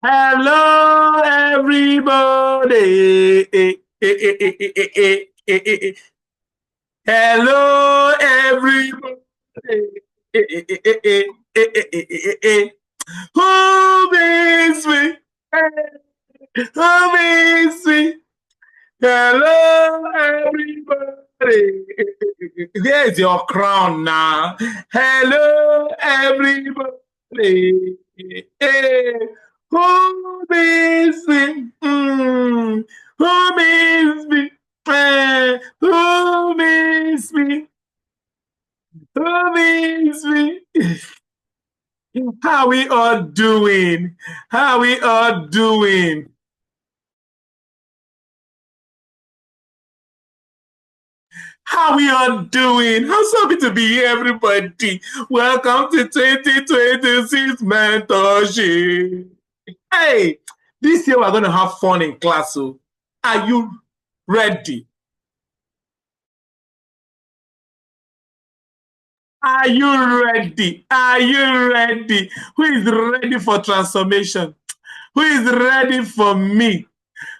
Hello, everybody. Hello, everybody. Who miss me? Who miss me? Hello, everybody. There's your crown now. Hello, everybody. Hey, who miss me? Who miss me? Who miss me? Who miss me? How we all doing? How we all doing? How we all doing? How so happy to be here, everybody. Welcome to 2026 mentorship. Hey, this year we're going to have fun in class. So, are you ready? Are you ready? Are you ready? Who is ready for transformation? Who is ready for me?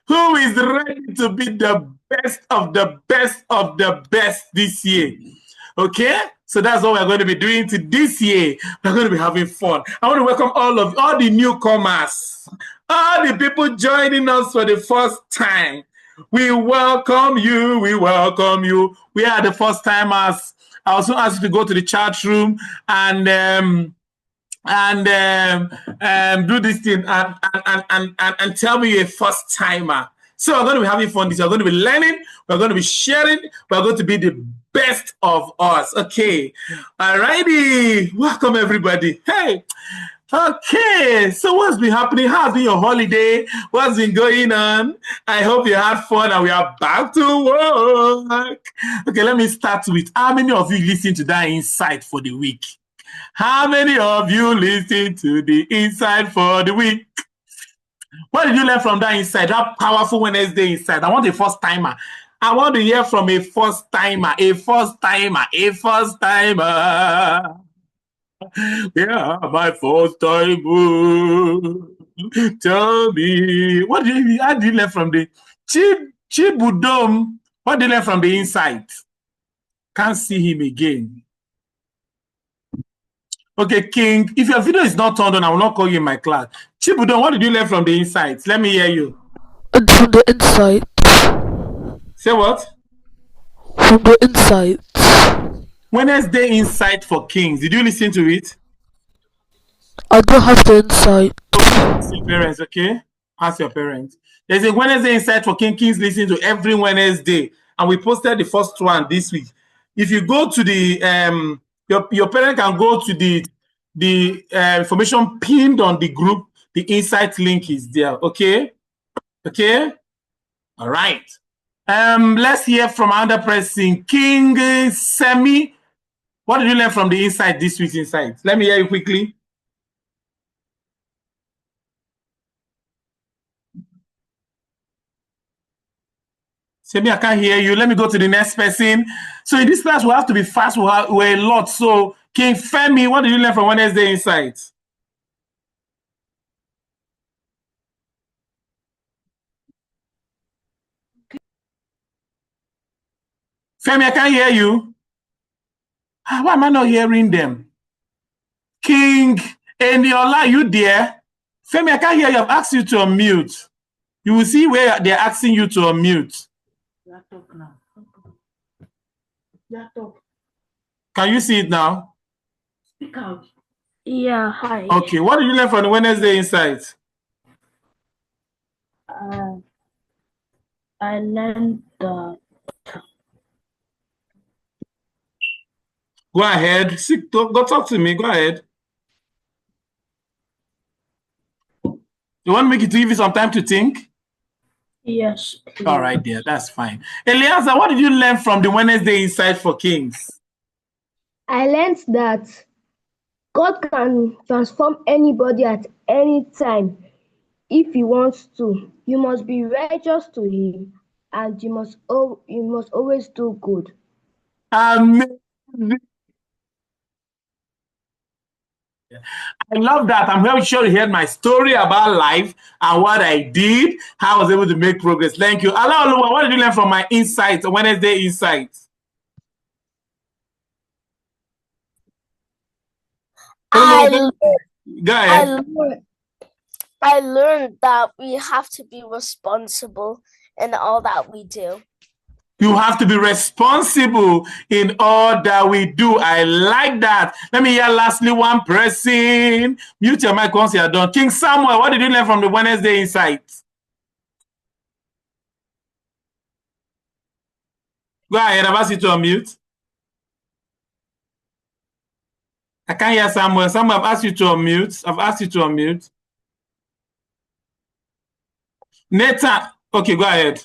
Who is ready to be the best of the best of the best this year? Okay, so that's what we're going to be doing to this year. We're going to be having fun. I want to welcome all the newcomers, all the people joining us for the first time. We welcome you. We welcome you. We are the first timers. I also ask you to go to the chat room and do this thing and tell me you're a first timer. So we're going to be having fun. We're going to be learning. We're going to be sharing. We're going to be the best of us. Okay. Alrighty. Welcome everybody. Hey. Okay, so what's been happening? How's been your holiday? What's been going on? I hope you had fun and we are back to work. Okay, let me start with how many of you listen to that insight for the week? How many of you listen to the insight for the week? What did you learn from that insight? That powerful Wednesday insight. I want a first timer. I want to hear from a first timer, a first timer, a first timer. Yeah, my first time. Tell me, how did you learn from the Chibudom? What did you learn from the insight? Can't see him again. Okay, King, if your video is not turned on, I will not call you in my class. Chibudon, what did you learn from the insights? Let me hear you. And from the insight. Say what? From the insight. Wednesday Insight for Kings. Did you listen to it? I don't have the insight. Okay, ask your parents, okay? Ask your parents. There's a Wednesday Insight for King. Kings listen to every Wednesday. And we posted the first one this week. If you go to the your parent can go to the information pinned on the group. The insight link is there. Okay. Okay. All right. Let's hear from another person. King Semi. What did you learn from the insight this week's insight? Let me hear you quickly. Semi, I can't hear you. Let me go to the next person. So in this class, we have to be fast. We're a lot. So King Femi, what did you learn from Wednesday insight? Femi, I can't hear you. Why am I not hearing them? King Eniola, you there? Femi, I can't hear you. I've asked you to unmute. You will see where they're asking you to unmute. Laptop now. Laptop. Can you see it now? Speak out. Yeah, hi. Okay, what did you learn from the Wednesday insight? I learned that. Go ahead. Go talk to me. Go ahead. You want me to give you some time to think? Yes, please. All right, dear. That's fine. Eliasa, what did you learn from the Wednesday Insight for Kings? I learned that God can transform anybody at any time if He wants to. You must be righteous to Him, and you must always do good. Amazing. I love that. I'm very sure you heard my story about life and what I did, how I was able to make progress. Thank you. Allah, what did you learn from my insights, Wednesday insights? I Go ahead. learned that we have to be responsible in all that we do. You have to be responsible in all that we do. I like that. Let me hear lastly one person. Mute your mic once you're done. King Samuel, what did you learn from the Wednesday insights? Go ahead. I've asked you to unmute. I can't hear Samuel. Samuel, I've asked you to unmute. I've asked you to unmute. Nathan, okay, go ahead.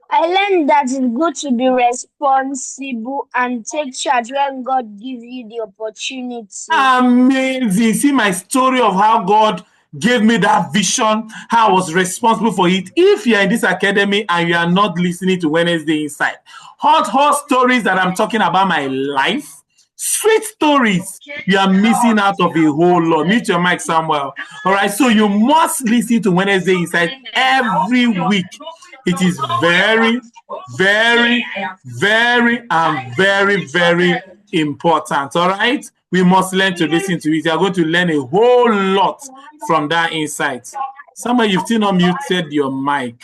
I learned that it's good to be responsible and take charge when God gives you the opportunity. Amazing. See my story of how God gave me that vision, how I was responsible for it. If you're in this academy and you are not listening to Wednesday Inside, hot stories that I'm talking about my life, sweet stories, you are missing out of a whole lot. Mute your mic, Samuel. All right, so you must listen to Wednesday Inside every week. It is very, very, very, and very, very important. All right, we must learn to listen to it. You are going to learn a whole lot from that insight. Somewhere you've still not muted your mic.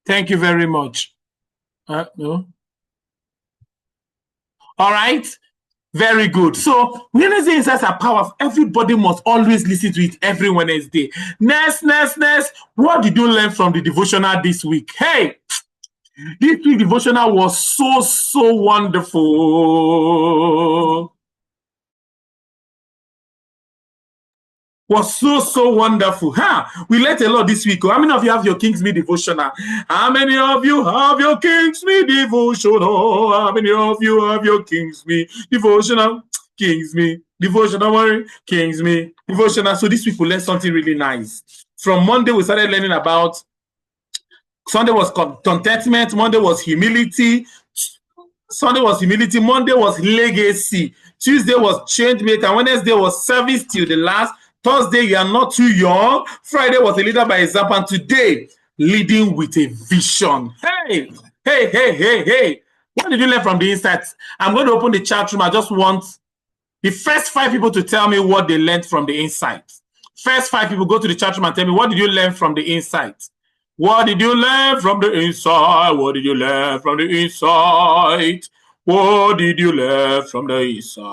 Thank you very much. No. All right. Very good. So Wednesday insights are powerful. Everybody must always listen to it every Wednesday. Next. What did you learn from the devotional this week? Hey, this week devotional was so wonderful. Was so wonderful. We learned a lot this week. How many of you have your King's Me devotional? How many of you have your King's Me devotional? How many of you have your King's Me devotional? King's Me devotional, King's Me devotional. So this week we learned something really nice. From Monday we started learning about, Sunday was contentment, Monday was humility, Sunday was humility, Monday was legacy, Tuesday was change maker, Wednesday was service till the last, Thursday, you are not too young. Friday was a leader by example. And today, leading with a vision. Hey. What did you learn from the insights? I'm going to open the chat room. I just want the first 5 people to tell me what they learned from the insights. First 5 people, go to the chat room and tell me, what did you learn from the insights? What did you learn from the insight? What did you learn from the insight? What did you learn from the insight?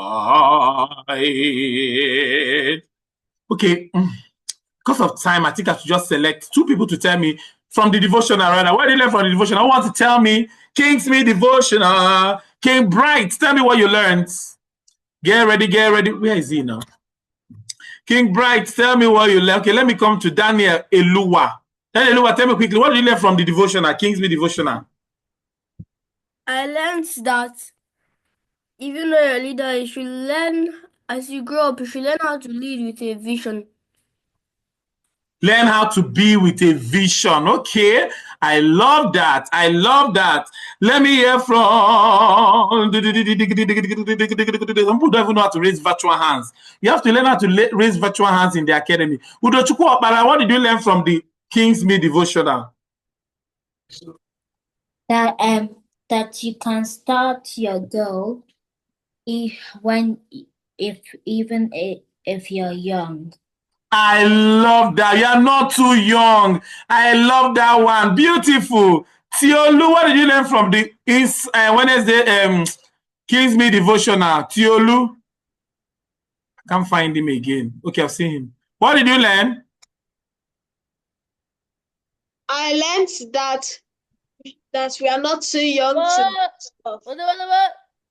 Okay, because of time, I think I should just select 2 people to tell me from the devotional. Rather, what did you learn from the devotional? I want to tell me, King's Me devotional. King Bright, tell me what you learned. Get ready. Where is he now? King Bright, tell me what you learned. Okay, let me come to Daniel Eluwa. Daniel Eluwa, tell me quickly, what did you learn from the devotional, King's Me devotional? I learned that even though you're a leader, you should learn, as you grow up, you should learn how to lead with a vision. Learn how to be with a vision. Okay, I love that. Let me hear from some people don't even know how to raise virtual hands. You have to learn how to raise virtual hands in the academy. Udochukwu Okpara, what did you learn from the King's Me devotional? That you can start your goal even if you're young. I love that. You're not too young. I love that one. Beautiful. Tiolu, what did you learn from the Wednesday King's Me devotional? Tiolu? I can't find him again. Okay, I've seen him. What did you learn? I learned that we are not too young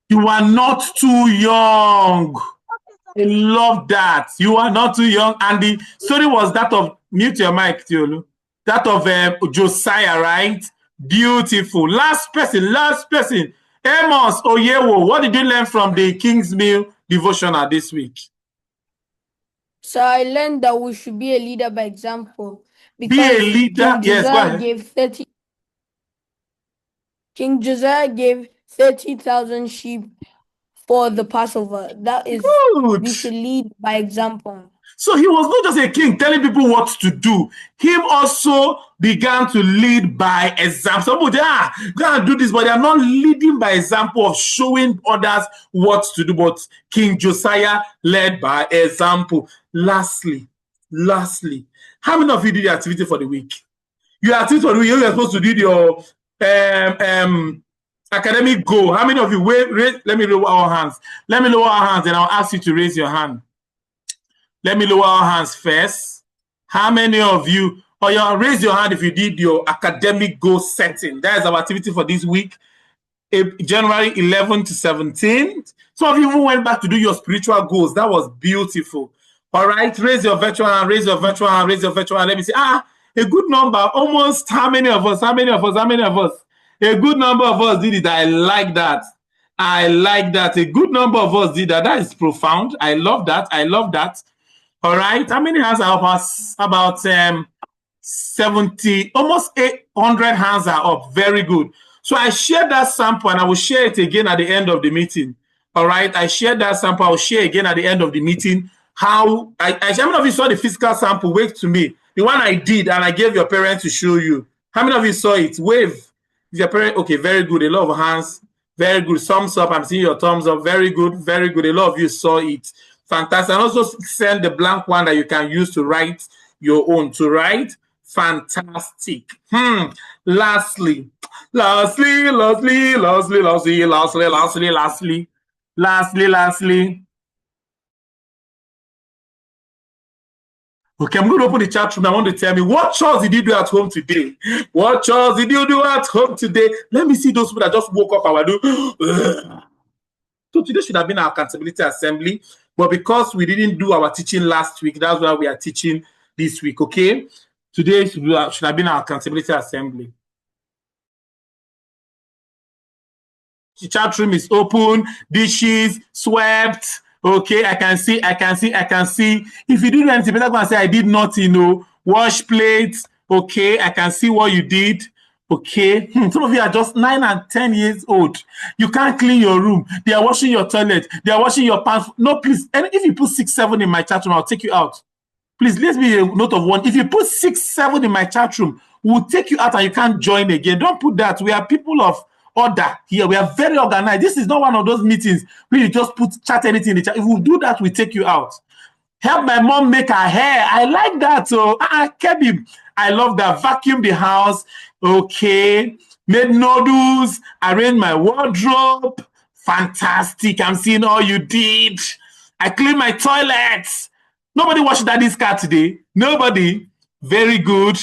You are not too young. I love that. You are not too young. And the story was that of, mute your mic, Tiolu. That of Josiah, right? Beautiful. Last person. Amos Oyewo, what did you learn from the King's Meal devotional this week? So I learned that we should be a leader by example. Be a leader. King Josiah gave 30,000 sheep for the Passover. That is, Good. we should lead by example. So he was not just a king telling people what to do. Him also began to lead by example. Some people say, go and do this, but they are not leading by example of showing others what to do. But King Josiah led by example. Lastly, how many of you did the activity for the week? Your activity for the week, you are supposed to do your academic goal. How many of you let me lower our hands. Let me lower our hands and I'll ask you to raise your hand. Let me lower our hands first. How many of you, or you raise your hand if you did your academic goal setting? That is our activity for this week, January 11 to 17. Some of you even went back to do your spiritual goals. That was beautiful. All right, raise your virtual hand, raise your virtual hand, raise your virtual hand. Let me see. A good number. Almost how many of us? A good number of us did it. I like that. A good number of us did that. That is profound. I love that. All right. How many hands are up? About 70, almost 800 hands are up. Very good. So I shared that sample and I will share it again at the end of the meeting. All right. I shared that sample. I will share again at the end of the meeting. How many of you saw the physical sample? Wave to me. The one I did and I gave your parents to show you. How many of you saw it? Wave. Your parent. Okay. Very good. A lot of hands. Very good. Thumbs up. I'm seeing your thumbs up. Very good. Very good. A lot of you saw it. Fantastic. And also send the blank one that you can use to write your own. Fantastic. Lastly. Okay, I'm going to open the chat room. I want to tell me, what chores did you do at home today? What chores did you do at home today? Let me see those people that just woke up and were doing. So today should have been our accountability assembly. But because we didn't do our teaching last week, that's why we are teaching this week, okay? Today should have been our accountability assembly. The chat room is open, dishes, swept. Okay, I can see. If you didn't anything, better go and say, I did nothing, wash plates. Okay, I can see what you did. Okay, some of you are just 9 and 10 years old. You can't clean your room. They are washing your toilet. They are washing your pants. No, please. And if you put 6, 7 in my chat room, I'll take you out. Please, let's be a note of 1. If you put 6, 7 in my chat room, we'll take you out and you can't join again. Don't put that. We are people of order here. We are very organized. This is not one of those meetings where you just chat anything in the chat. If we do that, we take you out. Help my mom make her hair. I like that. So, Kebib, I love that. Vacuum the house. Okay. Made noodles. Arrange my wardrobe. Fantastic. I'm seeing all you did. I cleaned my toilets. Nobody washed daddy's car today. Nobody. Very good.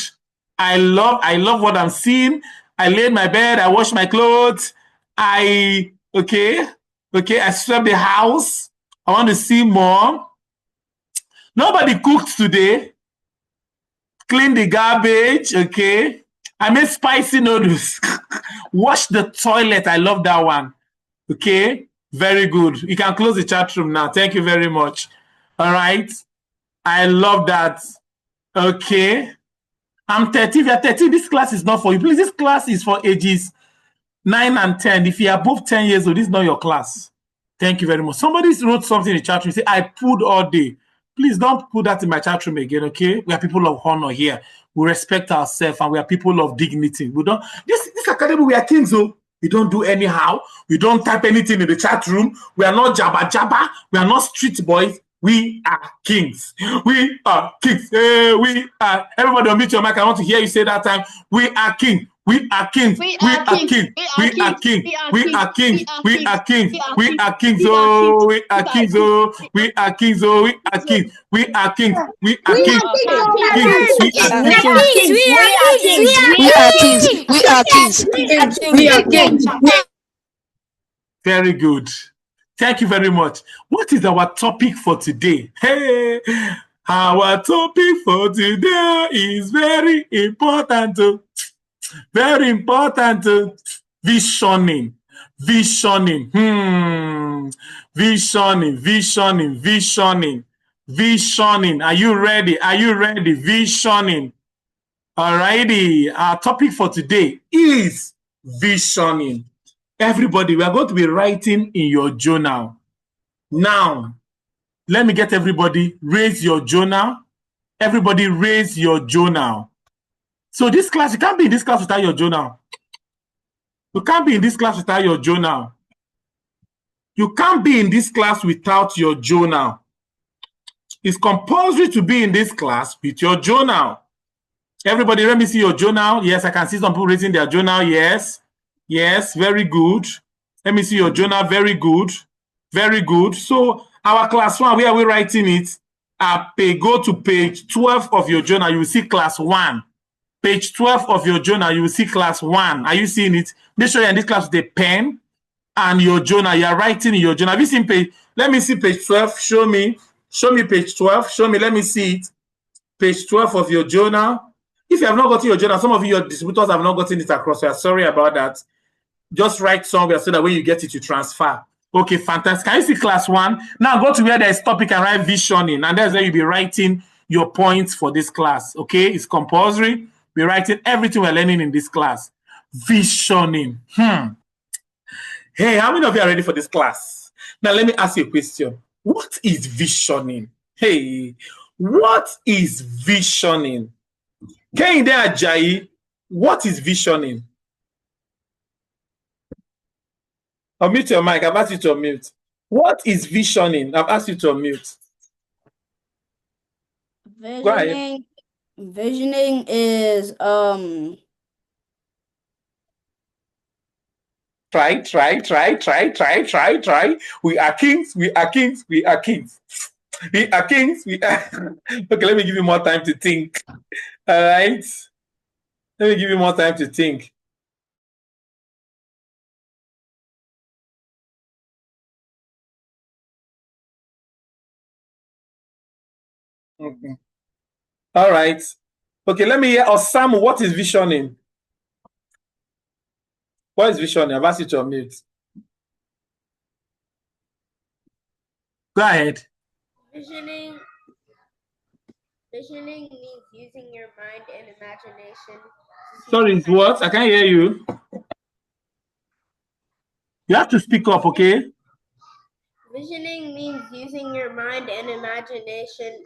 I love what I'm seeing. I laid my bed. I washed my clothes. I swept the house. I want to see more. Nobody cooked today. Clean the garbage. Okay. I made spicy noodles. Wash the toilet. I love that one. Okay. Very good. You can close the chat room now. Thank you very much. All right. I love that. Okay. I'm 30. If you're 30, this class is not for you. Please, this class is for ages 9 and 10. If you're above 10 years old, this is not your class. Thank you very much. Somebody wrote something in the chat room. Say, I pulled all day. Please don't put that in my chat room again, okay? We are people of honor here. We respect ourselves and we are people of dignity. We don't. This academy, we are kings, so we don't do anyhow. We don't type anything in the chat room. We are not jabba. We are not street boys. We are kings. We are kings. We are. Everybody unmute your mic. I want to hear you say that time. We are king. We are kings. We are king. We are king. We are king. We are king. We are kings. Oh, we are kings. Oh, we are kings. Oh, we are kings. We are kings. We are kings. We are kings. Very good. Thank you very much. What is our topic for today? Hey, our topic for today is very important. Very important. Visioning. Visioning. Visioning. Are you ready? Are you ready? Visioning. Alrighty. Our topic for today is visioning. Everybody, we are going to be writing in your journal. Now, let me get everybody, raise your journal. Everybody raise your journal. So this class, you can't be in this class without your journal. You can't be in this class without your journal. You can't be in this class without your journal. It's compulsory to be in this class with your journal. Everybody, let me see your journal. Yes, I can see some people raising their journal. Yes. Yes, very good. Let me see your journal. Very good. Very good. So our class 1, where are we writing it? Go to page 12 of your journal. You will see class 1. Page 12 of your journal, you will see class 1. Are you seeing it? Make sure you're in this class with a pen and your journal. You're writing in your journal. Have you seen page? Let me see page 12. Show me. Show me page 12. Show me. Let me see it. Page 12 of your journal. If you have not gotten your journal, some of you, your distributors, have not gotten it across. We are sorry about that. Just write somewhere so that when you get it, you transfer. Okay, fantastic. Can you see class 1? Now go to where there is topic and write visioning. And that's where you'll be writing your points for this class. Okay, it's compulsory. We're writing everything we're learning in this class. Visioning. Hey, how many of you are ready for this class? Now, let me ask you a question. What is visioning? Hey, what is visioning? Kehinde Ajayi, what is visioning? Unmute your mic. I've asked you to unmute. What is visioning? I've asked you to unmute. Visioning is Try. We are kings. We are kings. We are kings. We are kings. We are. Okay, let me give you more time to think. All right. Let me give you more time to think. Okay. All right. Okay, let me hear Osam. What is visioning? What is visioning? I've asked you to unmute. Go ahead. Visioning means using your mind and imagination. Sorry, it's what? I can't hear you. You have to speak up, okay? Visioning means using your mind and imagination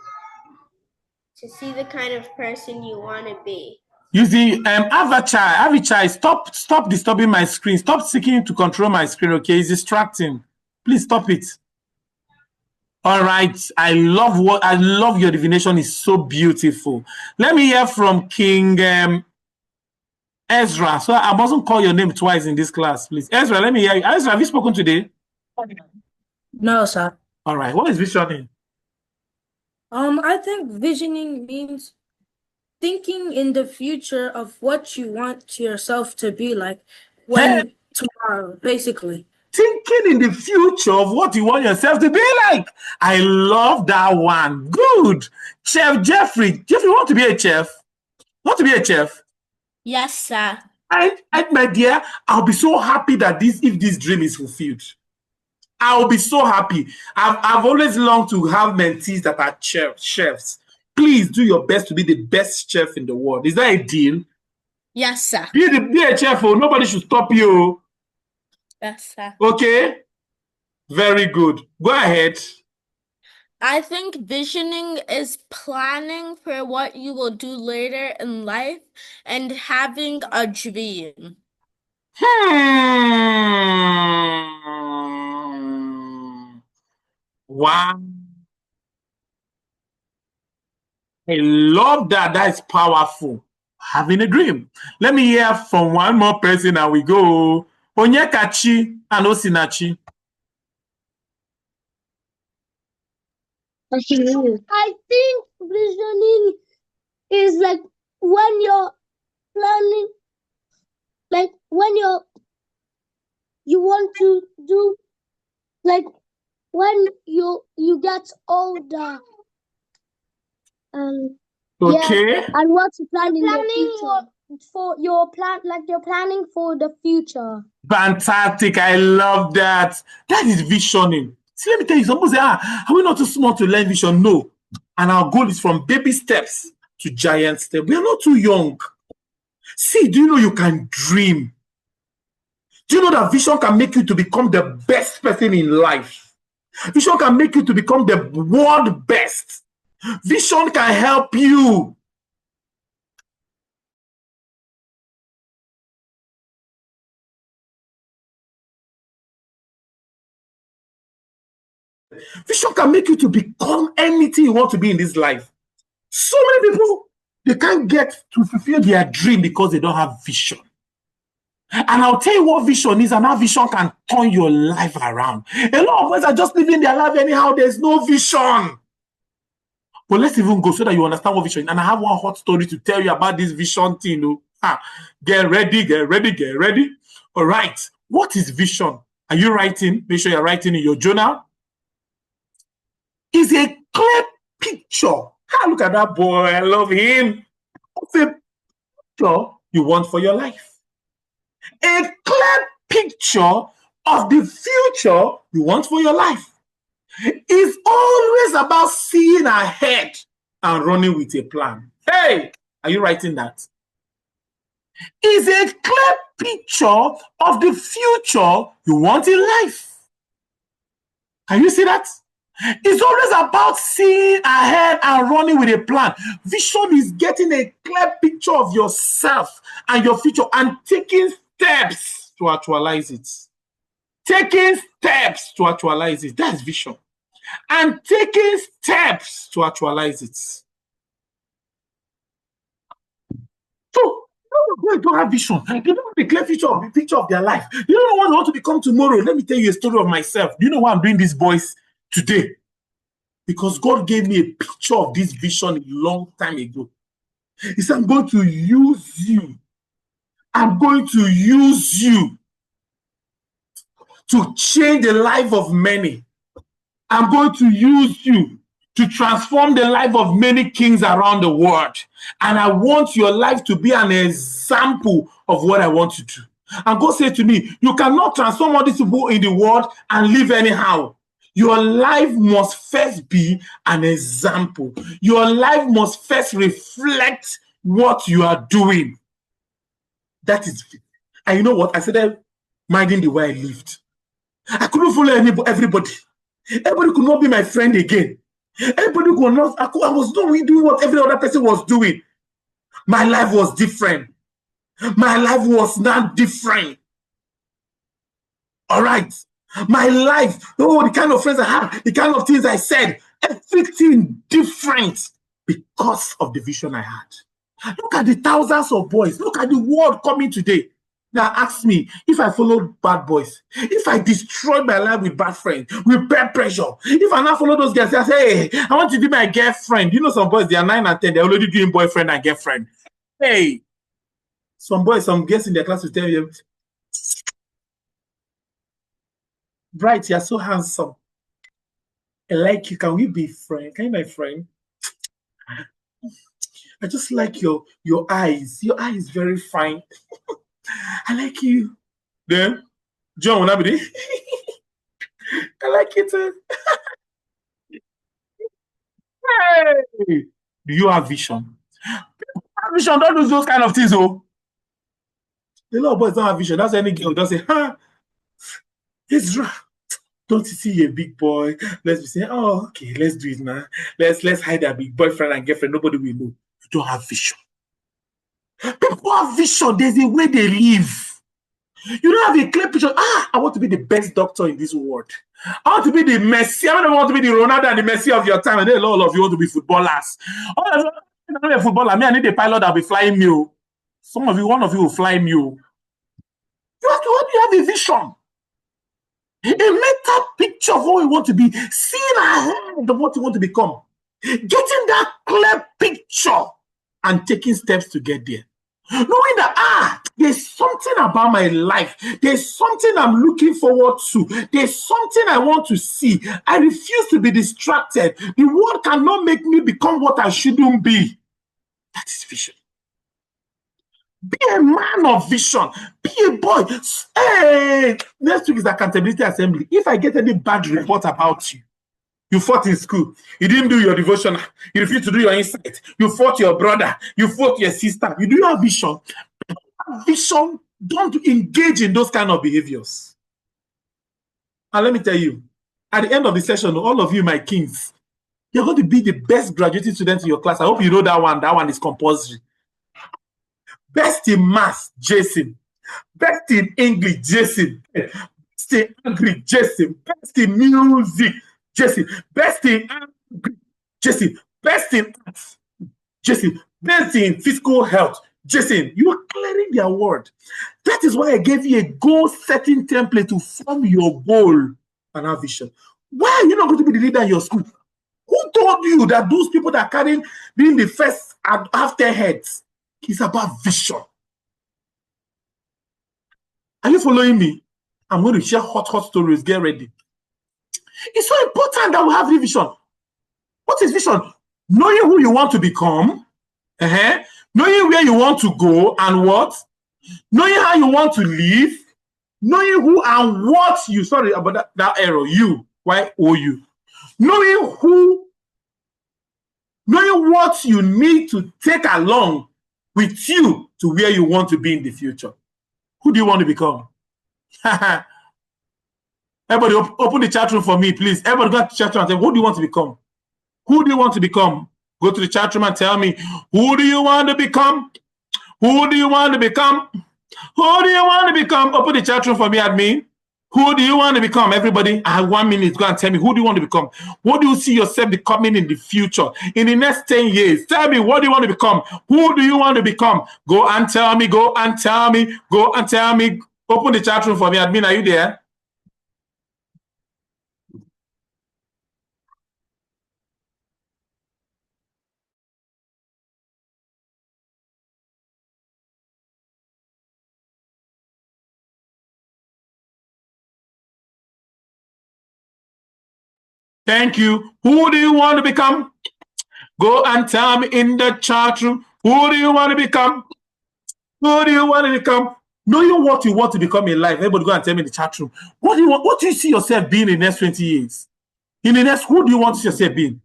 to see the kind of person you want to be. Using Avichai, stop disturbing my screen. Stop seeking to control my screen, okay? It's distracting. Please stop it. All right. I love your divination. Is so beautiful. Let me hear from King Ezra. So I mustn't call your name twice in this class, please. Ezra, let me hear you. Ezra, have you spoken today? no, sir. All right. What is visioning? I think visioning means thinking in the future of what you want yourself to be like when tomorrow, basically. Thinking in the future of what you want yourself to be like. I love that one. Good. Chef Jeffrey. Jeffrey, want to be a chef? Want to be a chef? Yes, sir. And my dear, I'll be so happy that if this dream is fulfilled. I'll be so happy. I've always longed to have mentees that are chefs. Please do your best to be the best chef in the world. Is that a deal? Yes, sir. Be a chef. Oh, nobody should stop you. Yes, sir. Okay? Very good. Go ahead. I think visioning is planning for what you will do later in life and having a dream. Wow. I love that. That is powerful. Having a dream. Let me hear from one more person and we go. Onyekachi and Osinachi. I think visioning is like when you're planning, like when you want to do, like when you get older. Okay. Yeah, and what you plan in the future. For your plan, like you're planning for the future. Fantastic. I love that. That is visioning. See, let me tell you, some people say, are we not too small to learn vision? No. And our goal is from baby steps to giant steps. We are not too young. See, do you know you can dream? Do you know that vision can make you to become the best person in life? Vision can make you to become the world best. Vision can help you. Vision can make you to become anything you want to be in this life. So many people, they can't get to fulfill their dream because they don't have vision. And I'll tell you what vision is, and how vision can turn your life around. A lot of us are just living their life anyhow. There's no vision. But let's even go so that you understand what vision is. And I have one hot story to tell you about this vision thing. Get ready, get ready, get ready. All right. What is vision? Are you writing? Make sure you're writing in your journal. It's a clear picture. Look at that boy. I love him. Of a picture you want for your life. A clear picture of the future you want for your life. It's always about seeing ahead and running with a plan. Hey, are you writing that? It's a clear picture of the future you want in life. Can you see that? It's always about seeing ahead and running with a plan. Vision is getting a clear picture of yourself and your future and taking steps to actualize it. Taking steps to actualize it. That's vision. And taking steps to actualize it. So, they don't have vision. They don't have a clear picture of their life. You don't know what I want to become tomorrow. Let me tell you a story of myself. Do you know why I'm doing this voice today? Because God gave me a picture of this vision a long time ago. He said, I'm going to use you. I'm going to use you to change the life of many. I'm going to use you to transform the life of many kings around the world. And I want your life to be an example of what I want to do. And God said to me, you cannot transform all these people in the world and live anyhow. Your life must first be an example. Your life must first reflect what you are doing. That is it. And you know what? I started minding the way I lived. I couldn't follow everybody. Everybody could not be my friend again. Everybody could not. I was not doing what every other person was doing. My life was different. My life was not different. All right. My life, the kind of friends I had, the kind of things I said, everything different because of the vision I had. Look at the thousands of boys. Look at the world coming today. Now ask me, if I followed bad boys, if I destroyed my life with bad friends, with peer pressure, if I now follow those guys, I say, hey, I want to be my girlfriend. You know some boys, they are 9 and 10, they're already doing boyfriend and girlfriend. Hey, some boys, some girls in their class will tell you, Bright, you're so handsome. I like you. Can we be friends? Can you be my friend? I just like your eyes. Your eye is very fine. I like you. Then, John, will I be there? I like you too. Hey! Do you have vision? Vision, don't do those kind of things, oh. A lot of boys don't have vision. That's any girl does say, Ezra, don't you see a big boy? Let's be saying, oh, okay, let's do it now. Let's hide a big boyfriend and girlfriend. Nobody will know. You don't have vision. People have vision. There's a way they live. You don't have a clear picture. I want to be the best doctor in this world. I want to be the Messi. I don't want to be the Ronaldo and the Messi of your time. And then all of you want to be footballers. All of you want to be a footballer. Me, I need a pilot that will be flying me. Some of you, one of you will fly me. You have a vision. A mental picture of what you want to be, seeing ahead of what you want to become, getting that clear picture and taking steps to get there. Knowing that, there's something about my life. There's something I'm looking forward to. There's something I want to see. I refuse to be distracted. The world cannot make me become what I shouldn't be. That is vision. Be a man of vision. Be a boy. Hey, next week is accountability assembly. If I get any bad report about you, you fought in school, you didn't do your devotion, you refused to do your insight, you fought your brother, you fought your sister, you do have vision. Vision don't engage in those kind of behaviors. And let me tell you, at the end of the session, all of you, my kings, you're going to be the best graduating student in your class. I hope you know that one. That one is compulsory. Best in math, Jason. Best in English, Jason. Best in Agri, Jason. Best in music, Jason. Best in Agri, Jason. Best in arts, Jason. Best in physical health, Jason. You are clearing the award. That is why I gave you a goal-setting template to form your goal and our vision. Why are you not going to be the leader in your school? Who told you that those people that are carrying being the first and after heads is about vision? Are you following me? I'm going to share hot stories. Get ready. It's so important that we have the vision. What is vision? Knowing who you want to become, knowing where you want to go and what, knowing how you want to live, knowing who and what you, sorry about that error, you, Y-O-U. Knowing what you need to take along with you to where you want to be in the future. Who do you want to become? Everybody open the chat room for me, please. Everybody go to the chat room and say, who do you want to become? Who do you want to become? Go to the chat room and tell me, who do you want to become? Who do you want to become? Who do you want to become? Open the chat room for me, admin. Who do you want to become? Everybody, I have 1 minute. Go and tell me, who do you want to become? What do you see yourself becoming in the future? In the next 10 years? Tell me, what do you want to become? Who do you want to become? Go and tell me, go and tell me, go and tell me. Open the chat room for me, admin. Are you there? Thank you. Who do you want to become? Go and tell me in the chat room. Who do you want to become? Who do you want to become? Knowing what you want to become in life. Everybody go and tell me in the chat room. What do you want? What do you see yourself being in the next 20 years? In the next, who do you want to see yourself being?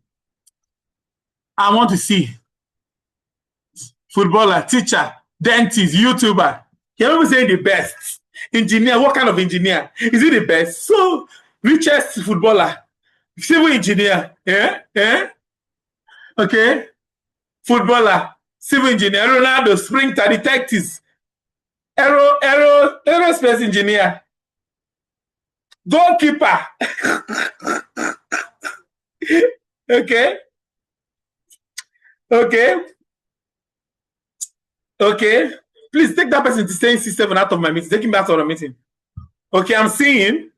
I want to see footballer, teacher, dentist, YouTuber. Can we say the best? Engineer, what kind of engineer? Is it the best? So, richest footballer. Civil engineer, okay. Footballer, civil engineer, Ronaldo, sprinter, detectives, aerospace engineer, goalkeeper. Okay. Please take that person to stay C7 out of my meeting. Take him out of the meeting. Okay, I'm seeing.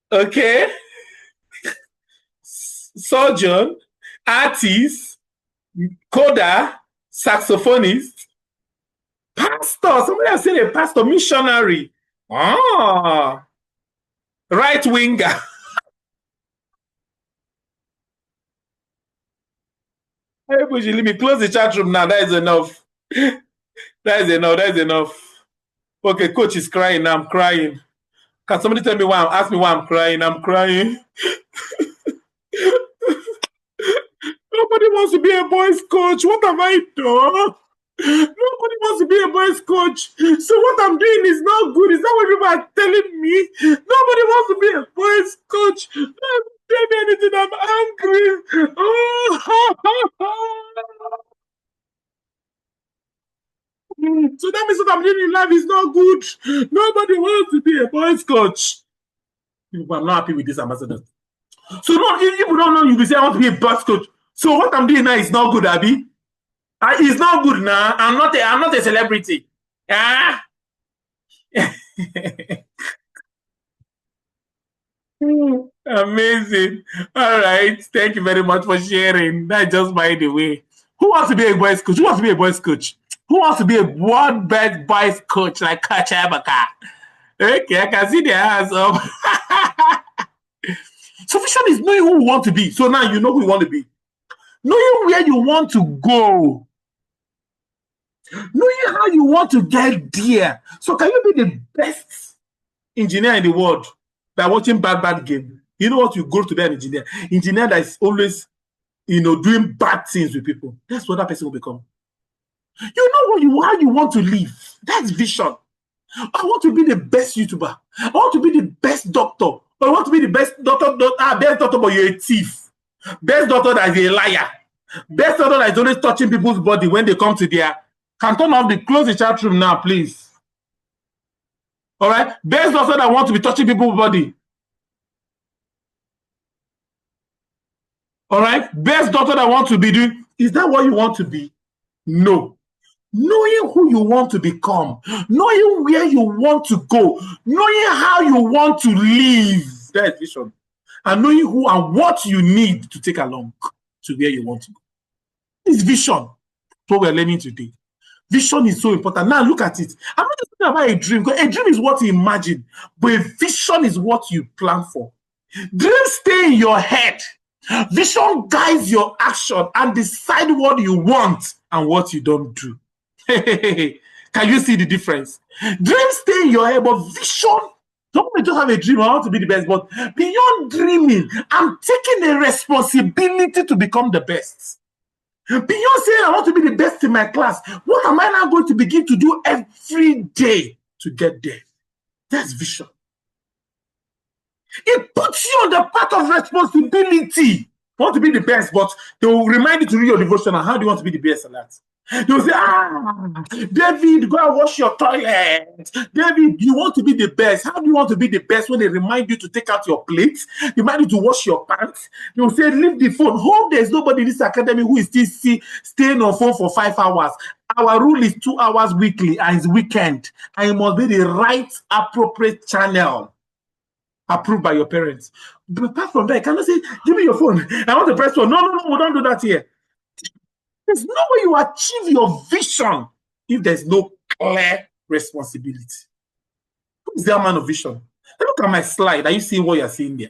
Okay. Surgeon, artist, coder, saxophonist, pastor. Somebody has said a pastor, missionary. Ah, right winger. Everybody, let me close the chat room now. That is enough. That is enough. Okay, coach is crying. Now I'm crying. Can somebody tell me why? Ask me why I'm crying. I'm crying. Nobody wants to be a boys coach. What have I done? Nobody wants to be a boys coach. So what I'm doing is not good. Is that what people are telling me? Nobody wants to be a boys coach. Don't tell me anything. I'm angry. So that means what I'm doing in life is not good. Nobody wants to be a boys coach. I'm not happy with this ambassador. So no, if people don't know, you will say I want to be a boys coach. So what I'm doing now is not good, Abby. It's not good now. I'm not a celebrity. Ah. Amazing. All right. Thank you very much for sharing. That's just by the way. Who wants to be a boys coach? Who wants to be a boys coach? Who wants to be a world best boys coach like Coach Abaka? Okay, I can see their hands up. So vision is knowing who you want to be. So now you know who you want to be. Knowing where you want to go. Knowing how you want to get there. So can you be the best engineer in the world by watching bad game? You know what? You go to be an engineer. Engineer that is always, doing bad things with people. That's what that person will become. You know how you want to live. That's vision. I want to be the best YouTuber. I want to be the best doctor. I want to be the best doctor, best doctor, but you're a thief. Best doctor that is a liar. Best doctor that is always touching people's body when they come to their... Can turn off close the chat room now, please. All right? Best doctor that want to be touching people's body. All right? Best doctor that want to be doing... Is that what you want to be? No. Knowing who you want to become, knowing where you want to go, knowing how you want to live, that's vision. And knowing who and what you need to take along to where you want to go. It's vision. What we're learning today. Vision is so important. Now look at it. I'm not just talking about a dream, because a dream is what you imagine, but a vision is what you plan for. Dreams stay in your head. Vision guides your action and decide what you want and what you don't do. Can you see the difference? Dreams stay in your head, but vision, don't just have a dream, I want to be the best, but beyond dreaming, I'm taking a responsibility to become the best. Beyond saying I want to be the best in my class, what am I now going to begin to do every day to get there? That's vision. It puts you on the path of responsibility. You want to be the best, but they will remind you to read your devotion. How do you want to be the best at that? They'll say, David, go and wash your toilet. David, you want to be the best. How do you want to be the best when they remind you to take out your plate, remind you to wash your pants? They'll say, leave the phone. Hope there's nobody in this academy who is still staying on phone for 5 hours. Our rule is 2 hours weekly and it's weekend. And it must be the right, appropriate channel approved by your parents. But apart from that, I cannot say, give me your phone. I want to press phone. No, we don't do that here. There's no way you achieve your vision if there's no clear responsibility. Who is that man of vision? Look at my slide. Are you seeing what you're seeing there?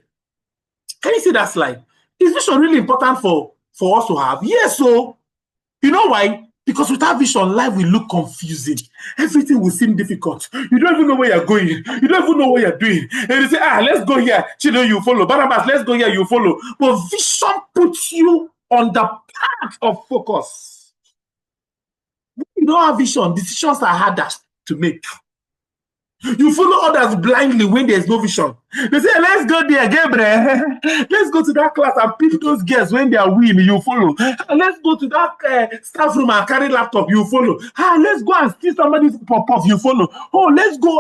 Can you see that slide? Is vision really important for us to have? Yes, so you know why? Because without vision, life will look confusing. Everything will seem difficult. You don't even know where you're going. You don't even know what you're doing. And you say, let's go here. Chino, you follow. Barnabas, let's go here, you follow. But vision puts you on the path of focus. When you don't have vision, decisions are harder to make. You follow others blindly when there's no vision. They say, let's go there, Gabriel. Let's go to that class and pick those girls when they are winning, you follow. Let's go to that staff room and carry laptop, you follow. Let's go and steal somebody's pop-off, you follow. Oh, let's go,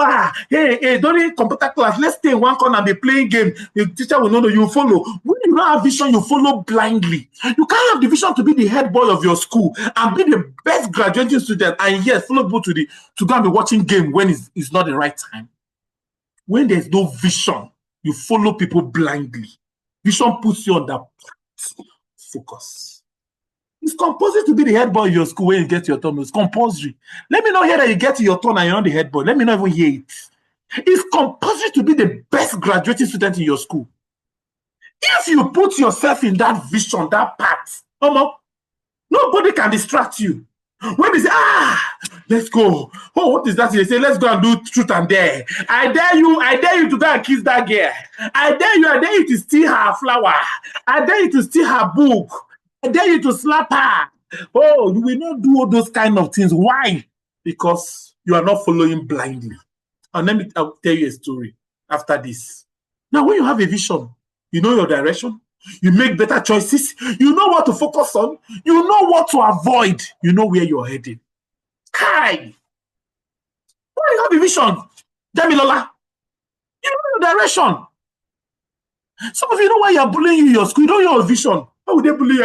during computer class, let's stay in one corner and be playing game. The teacher will know you follow. When you don't have vision, you follow blindly. You can't have the vision to be the head boy of your school and be the best graduating student and yes, follow people to go and be watching game when it's not the right time. When there's no vision, you follow people blindly. Vision puts you on the focus. It's compulsory to be the head boy of your school when you get your turn. It's compulsory. Let me not hear that you get to your turn and you're not the head boy. Let me not even hear it. It's compulsory to be the best graduating student in your school. If you put yourself in that vision, that path, nobody can distract you. When they say, let's go. Oh, what is that? They say, let's go and do truth and dare. I dare you to go and kiss that girl. I dare you to steal her flower. I dare you to steal her book. I dare you to slap her. Oh, you will not do all those kind of things. Why? Because you are not following blindly. And I'll tell you a story after this. Now, when you have a vision, you know your direction. You make better choices. You know what to focus on. You know what to avoid. You know where you're heading. Kai! Why you have a vision? Damilola, you know your direction. Some of you know why you're bullying you in your school. You know your vision. Why would they bully you?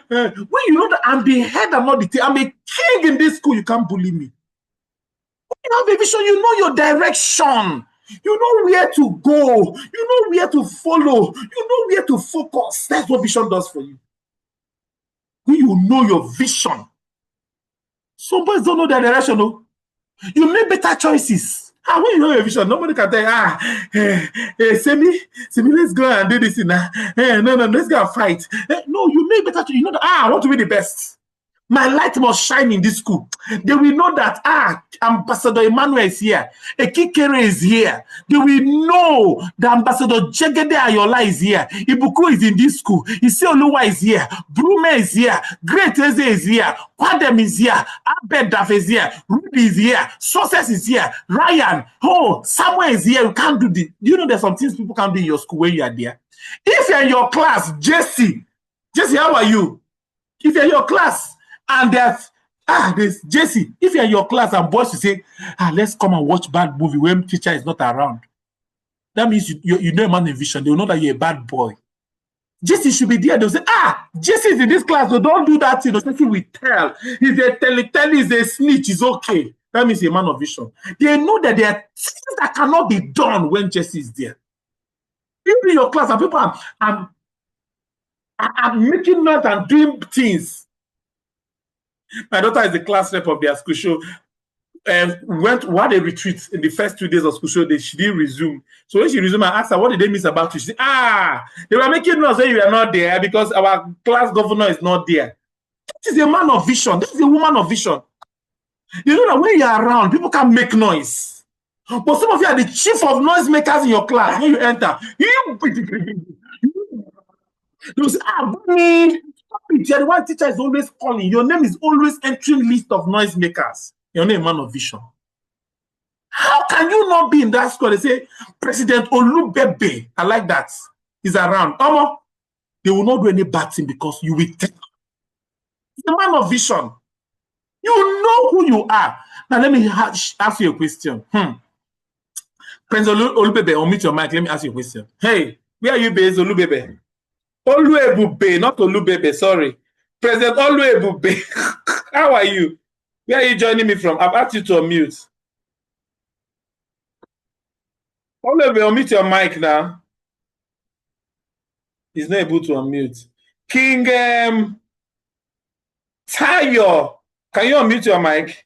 When you know that I'm the head, I'm not the tail. I'm a king in this school, you can't bully me. When you have a vision, you know your direction. You know where to go. You know where to follow. You know where to focus. That's what vision does for you. When you know your vision. Some boys don't know their direction, no? You make better choices. When you know your vision, nobody can tell you, Semi, let's go and do this now. No, let's go and fight. No, you make better choices. You know that, I want to be the best. My light must shine in this school. They will know that, Ambassador Emmanuel is here. Ekikere is here. They will know that Ambassador Jegede Ayola is here. Ibuku is in this school. Isioluwa is here. Brume is here. Great Eze is here. Kwadem is here. Abed Daf is here. Rudy is here. Success is here. Ryan. Oh, Samuel is here. You can't do this. Do you know there's some things people can't do in your school when you are there? If you're in your class, Jesse, how are you? If you're in your class, and there's Jesse. If you're in your class and boys, you say, let's come and watch bad movie when teacher is not around. That means you know a man in vision. They will know that you're a bad boy. Jesse should be there. They'll say, Jesse is in this class, so don't do that. Jesse will tell. If they tell is a snitch, it's okay. That means you're a man of vision. They know that there are things that cannot be done when Jesse is there. You in your class and people are making noise and doing things. My daughter is the class rep of their school show. While they retreat in the first 2 days of school show, she didn't resume. So when she resumed, I asked her, what did they miss about you? She said, they were making noise when you were not there because our class governor is not there. This is a man of vision. This is a woman of vision. You know that when you're around, people can make noise. But some of you are the chief of noisemakers in your class. When you enter, they'll say, you're the one teacher is always calling. Your name is always entering list of noisemakers. You're not a man of vision. How can you not be in that school? They say, President Olubebe, I like that, is around. They will not do any bad thing because you will tell. It's a man of vision. You know who you are. Now, let me ask you a question. President Olubebe, unmute your mic. Let me ask you a question. Hey, where are you based, Olubebe? Oluebube, not Olubebe, sorry. President Oluebube, how are you? Where are you joining me from? I've asked you to unmute. Oluebube, unmute your mic now. He's not able to unmute. King Tayo, can you unmute your mic?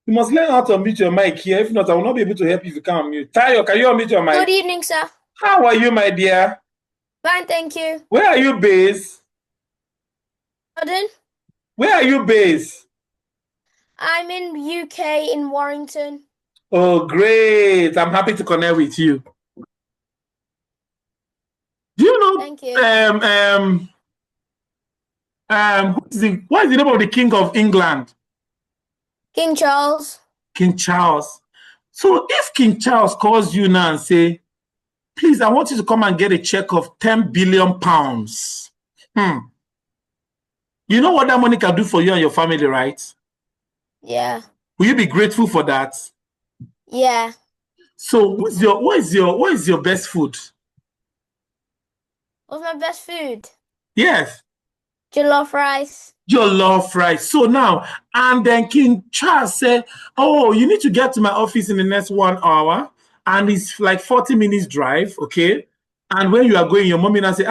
You must learn how to unmute your mic here. If not, I will not be able to help you if you can't unmute. Tayo, can you unmute your mic? Good evening, sir. How are you, my dear? Fine, thank you. Where are you based? Pardon? Where are you based? I'm in UK in Warrington. Oh, great. I'm happy to connect with you. Do you know Thank you. what is the name of the King of England? King Charles. King Charles. So if King Charles calls you now and say, please, I want you to come and get a check of 10 billion pounds. You know what that money can do for you and your family, right? Yeah. Will you be grateful for that? Yeah. So what is your best food? What's my best food? Yes. Jollof rice. Jollof rice. So now, and then King Charles said, oh, you need to get to my office in the next 1 hour. And it's like 40 minutes drive, okay? And when you are going, your mommy now say,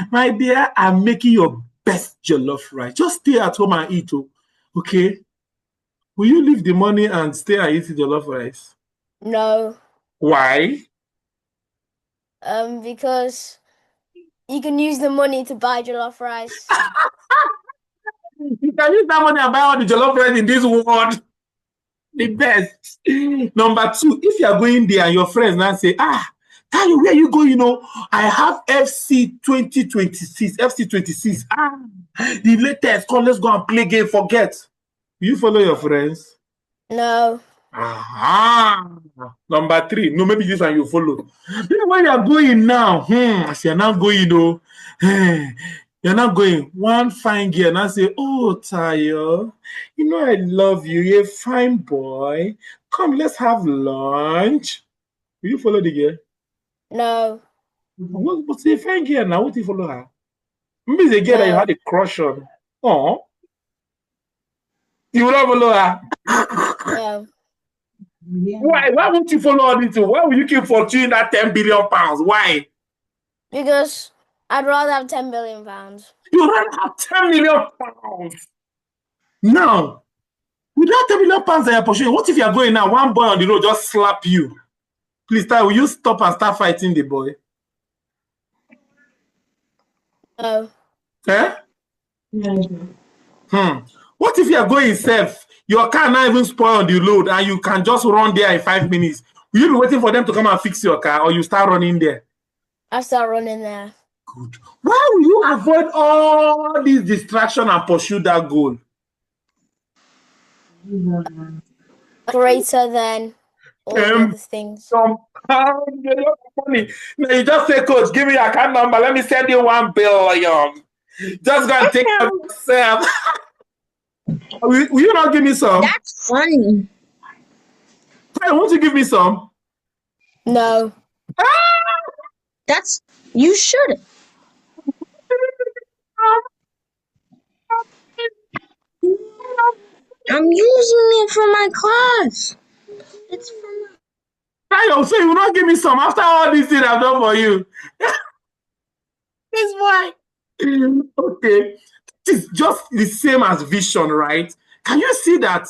my dear, I'm making your best jollof rice. Just stay at home and eat, okay? Will you leave the money and stay and eat the jollof rice? No. Why? Because you can use the money to buy jollof rice. You can use that money and buy all the jollof rice in this world. The best. Number 2, if you are going there and your friends now say, Tayo, where you going? I have FC 2026, FC 26. The latest. Come, let's go and play game. Forget. You follow your friends? No. Number 3. No, maybe this one you follow. Then when you are going now, as you're not going, you're not going. One fine girl and I say, oh, Tayo, I love you. You're a fine boy. Come, let's have lunch. Will you follow the girl? No. What's a fine girl now? What do you follow her? Maybe it's a girl that you had a crush on. Oh. You will not follow her? No. Why? Why won't you follow all this? Why will you keep fortuning that 10 billion pounds? Why? Because I'd rather have 10 billion pounds. You'd rather have 10 million pounds. Now, with that 10 million pounds that you're pursuing, what if you're going now, one boy on the road just slap you? Please, Ty, will you stop and start fighting the boy? No. Eh? What if you are going safe? Your car not even spoil on the road and you can just run there in 5 minutes. Will you be waiting for them to come and fix your car or you start running there? I start running there. Good. Why will you avoid all these distractions and pursue that goal? Greater than all the other things. Money. Now you just say, Coach, give me your account number. Let me send you 1 billion. Just go and take care of yourself. Will you not give me some? That's funny. Hey, won't you give me some? No. That's you should. I'm using it for my class. It's for I so you will not give me some after all these things I've done for you. That's why. Okay. It's just the same as vision, right? Can you see that?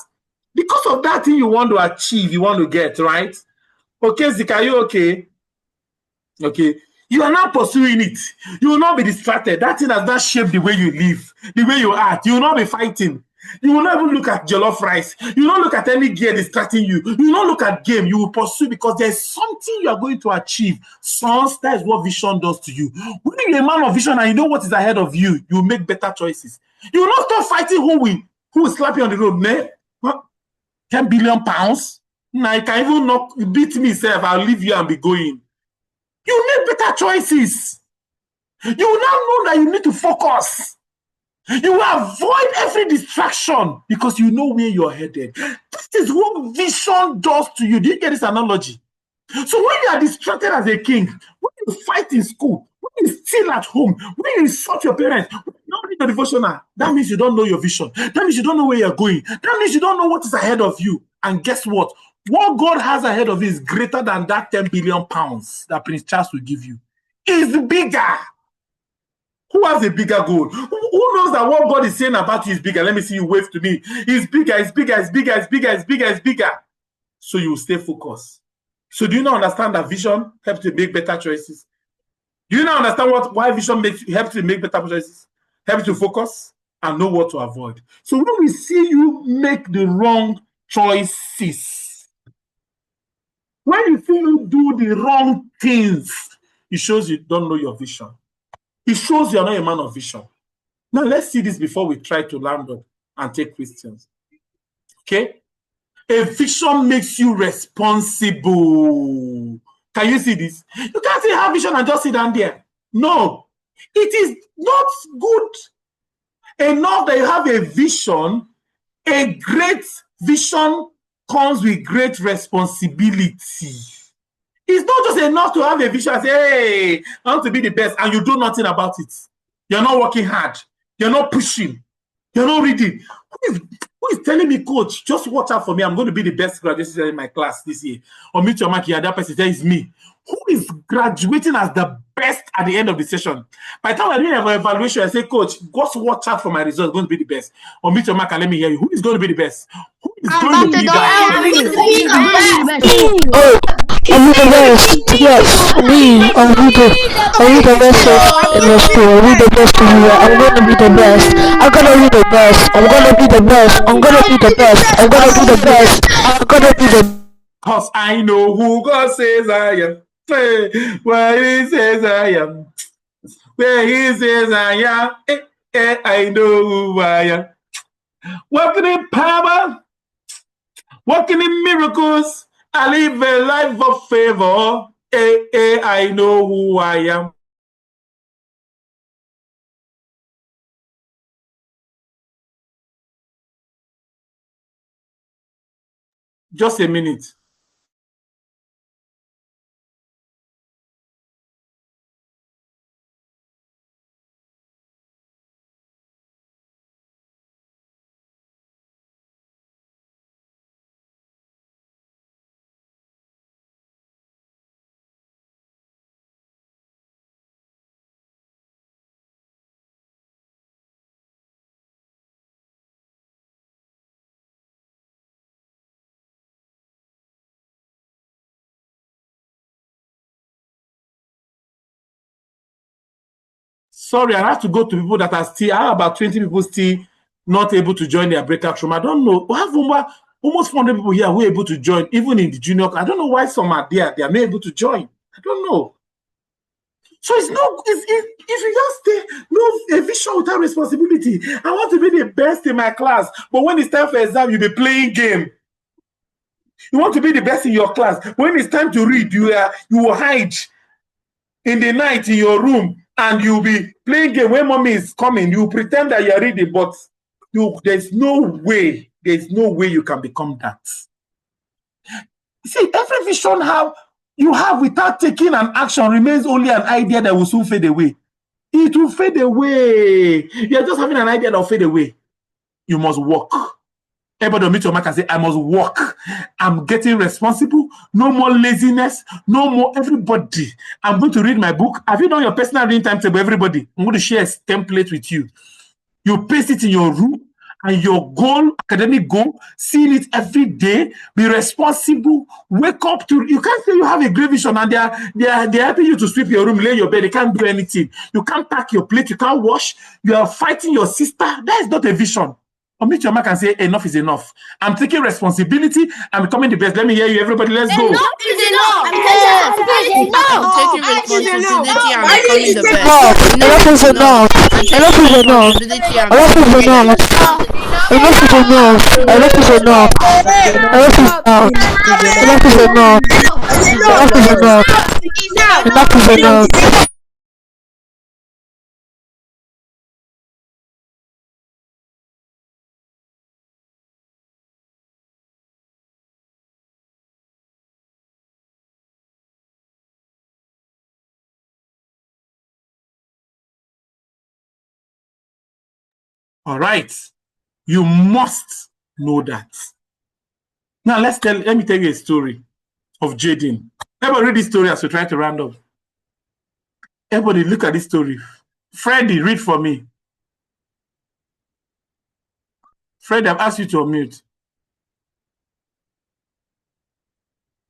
Because of that thing you want to achieve, you want to get, right? Okay, Zika, are you okay? Okay. You are not pursuing it. You will not be distracted. That thing has not shaped the way you live, the way you act. You will not be fighting. You will not even look at jollof rice. You will not look at any gear distracting you. You will not look at game. You will pursue because there's something you are going to achieve. Sons, that is what vision does to you. When you're a man of vision and you know what is ahead of you, you will make better choices. You will not start fighting who will slap you on the road, man. What? 10 billion pounds? Now you can even not beat me, self. I'll leave you and be going. You make better choices. You will now know that you need to focus. You will avoid every distraction because you know where you're headed. This is what vision does to you. Do you get this analogy? So when you are distracted as a king, when you fight in school, when you steal at home, when you insult your parents, when you don't read your devotional, that means you don't know your vision. That means you don't know where you're going. That means you don't know what is ahead of you. And guess what? What God has ahead of you is greater than that 10 billion pounds that Prince Charles will give you. It's bigger. Who has a bigger goal? Who knows that what God is saying about you is bigger? Let me see you wave to me. It's bigger, it's bigger, it's bigger, it's bigger, it's bigger, it's bigger. So you will stay focused. So do you not understand that vision helps you make better choices? Do you not understand why vision helps you make better choices? Helps you focus and know what to avoid. So when we see you make the wrong choices, when you see you do the wrong things, it shows you don't know your vision. It shows you're not a man of vision. Now, let's see this before we try to land up and take questions. Okay? A vision makes you responsible. Can you see this? You can't say have vision and just sit down there. No. It is not good enough that you have a vision. A great vision comes with great responsibility. It's not just enough to have a vision and say, hey, I want to be the best, and you do nothing about it. You're not working hard. You're not pushing. You're not reading. Who is telling me, Coach, just watch out for me. I'm going to be the best graduate in my class this year. Or meet your mark here. That person says it's me. Who is graduating as the best at the end of the session? By the time I do an evaluation, I say, Coach, just watch out for my results. It's going to be the best. Or meet your mark and let me hear you. Who is going to be the best? Who is going to be the I'm the best. Yes, me. I'm the best in the school. I'm the best in here. I'm gonna be the best. I'm gonna be the best. I'm gonna be the best. I'm gonna be the best. I'm gonna be the best. I'm gonna be the. Cause I know who God says I am. Where He says I am. Where He says I am. I know who I am. Walking in power. Walking in miracles. I live a life of favor. I know who I am. Just a minute. Sorry, I have to go to people that are still. I have about 20 people still not able to join their breakout room. I don't know. We have almost 400 people here who are able to join, even in the junior. I don't know why some are there. They are not able to join. I don't know. So it's not, if you just stay, no, a vision without responsibility. I want to be the best in my class. But when it's time for exam, you'll be playing game. You want to be the best in your class. When it's time to read, you will hide in the night in your room and you'll be playing game. When mommy is coming, you pretend that you're reading, but there's no way you can become that. See, every vision you have without taking an action remains only an idea that will soon fade away. It will fade away. You're just having an idea that will fade away. You must work. Everybody will meet your mark and say, I must work. I'm getting responsible. No more laziness. No more everybody. I'm going to read my book. Have you done your personal reading timetable, everybody? I'm going to share a template with you. You paste it in your room and your goal, academic goal, see it every day, be responsible, wake up to, you can't say you have a great vision and they're helping you to sweep your room, lay your bed, they can't do anything. You can't pack your plate, you can't wash, you are fighting your sister. That is not a vision. Unmute your mic and say, enough is enough. I'm taking responsibility. I'm becoming the best. Let me hear you, everybody. Let's go. Enough is enough. I'm taking responsibility. I'm becoming the best. Enough is enough. Enough is enough. Enough is enough. Enough is enough. Enough is enough. Enough is enough. Enough is enough. Enough is enough. Enough is enough. All right. You must know that. Now, let me tell you a story of Jaden. Everybody read this story as we try to round up. Everybody look at this story. Freddie, read for me. Freddie, I've asked you to unmute.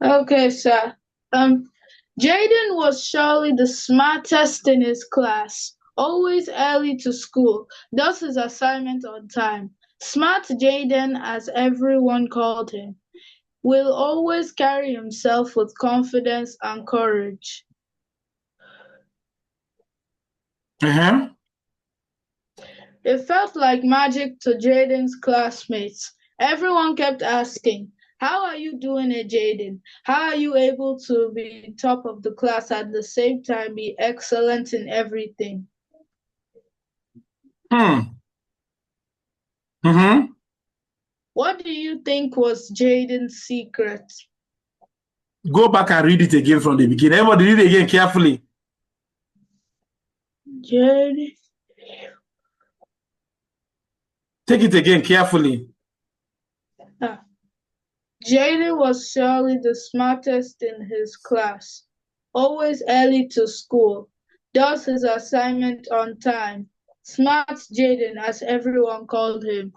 Okay, sir. Jaden was surely the smartest in his class, always early to school, does his assignment on time. Smart Jaden, as everyone called him, will always carry himself with confidence and courage. It felt like magic to Jaden's classmates. Everyone kept asking, how are you doing it, Jaden? How are you able to be top of the class at the same time be excellent in everything? What do you think was Jaden's secret? Go back and read it again from the beginning. Everybody read it again carefully. Jaden. Take it again carefully. Jaden was surely the smartest in his class, always early to school, does his assignment on time. Smart Jaden, as everyone called him,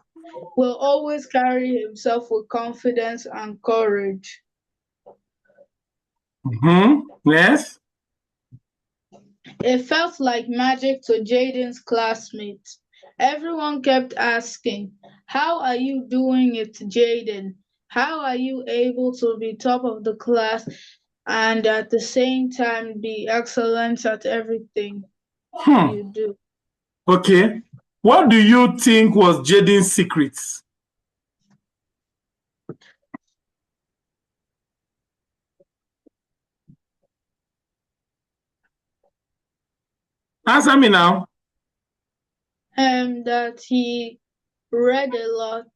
will always carry himself with confidence and courage. Yes? It felt like magic to Jaden's classmates. Everyone kept asking, how are you doing it, Jaden? How are you able to be top of the class and at the same time be excellent at everything you do? Okay. What do you think was Jaden's secrets? Answer me now. That he read a lot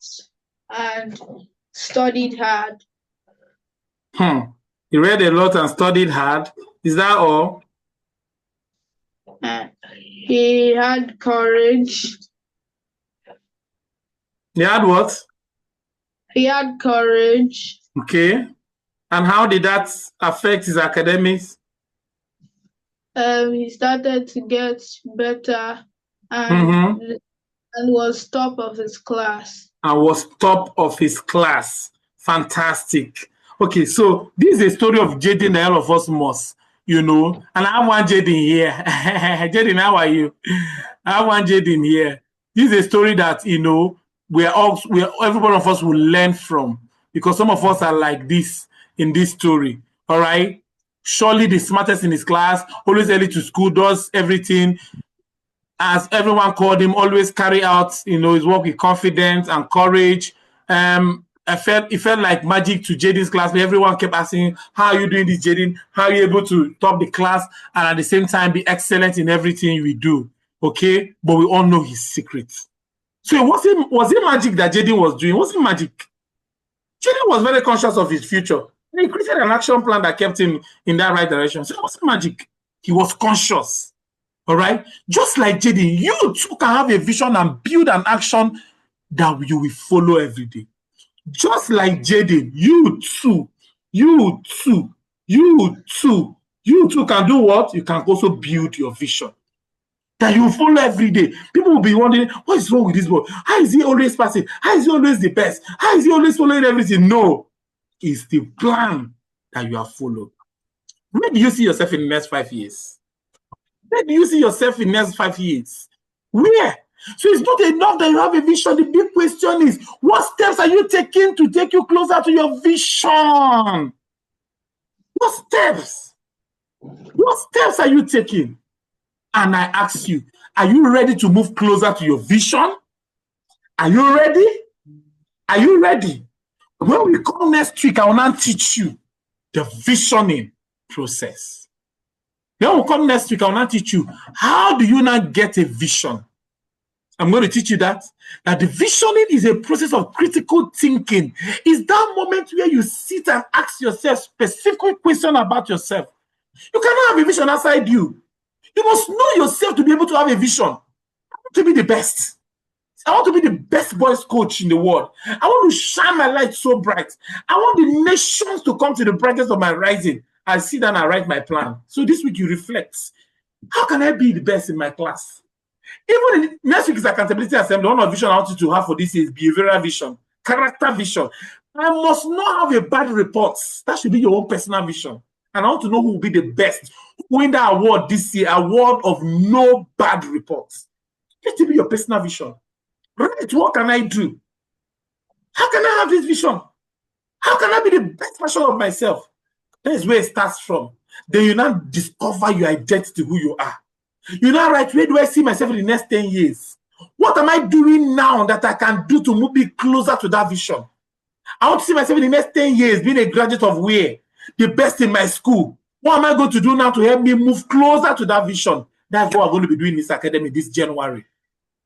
and studied hard. He read a lot and studied hard. Is that all? He had courage. He had what? He had courage. Okay. And how did that affect his academics? He started to get better and was top of his class. And was top of his class. Fantastic. Okay, so this is a story of Jaden that all of us must, you know. And I want Jaden here. Jaden, how are you? I want Jaden here. This is a story that, you know, every one of us will learn from, because some of us are like this in this story. All right. Surely the smartest in his class, always early to school, does everything as everyone called him, always carry out, you know, his work with confidence and courage. It felt like magic to Jaden's class, but everyone kept asking, how are you doing this, Jaden? How are you able to top the class and at the same time be excellent in everything we do? Okay, but we all know his secrets. So was it magic that Jaden was doing? Was it magic? Jaden was very conscious of his future. He created an action plan that kept him in that right direction. So it wasn't magic. He was conscious. All right? Just like Jaden, you too can have a vision and build an action that you will follow every day. Just like Jaden, you too can do what? You can also build your vision that you follow every day. People will be wondering, what is wrong with this boy? How is he always passing? How is he always the best? How is he always following everything? No, it's the plan that you have followed. Where do you see yourself in the next 5 years? Where do you see yourself in the next 5 years? Where? So it's not enough that you have a vision. The big question is, what steps are you taking to take you closer to your vision? What steps? What steps are you taking? And I ask you, are you ready to move closer to your vision? Are you ready? Are you ready? When we come next week, I will now teach you the visioning process. When we come next week, I will now teach you, how do you now get a vision? I'm going to teach you that the visioning is a process of critical thinking. It's that moment where you sit and ask yourself specific questions about yourself. You cannot have a vision outside you. You must know yourself to be able to have a vision. I want to be the best. I want to be the best boys coach in the world. I want to shine my light so bright. I want the nations to come to the brightness of my rising. I sit down and write my plan. So this week you reflect. How can I be the best in my class? Even next week is accountability assembly. One of the vision I want you to have for this is behavioral vision, character vision. I must not have a bad report. That should be your own personal vision. And I want to know who will be the best. Who win that award this year, award of no bad reports. Let it be your personal vision. Right, what can I do? How can I have this vision? How can I be the best version of myself? That is where it starts from. Then you now discover your identity, who you are. You know, right, where do I see myself in the next 10 years? What am I doing now that I can do to move me closer to that vision? I want to see myself in the next 10 years being a graduate of where? The best in my school. What am I going to do now to help me move closer to that vision? That's what I'm going to be doing in this academy this January.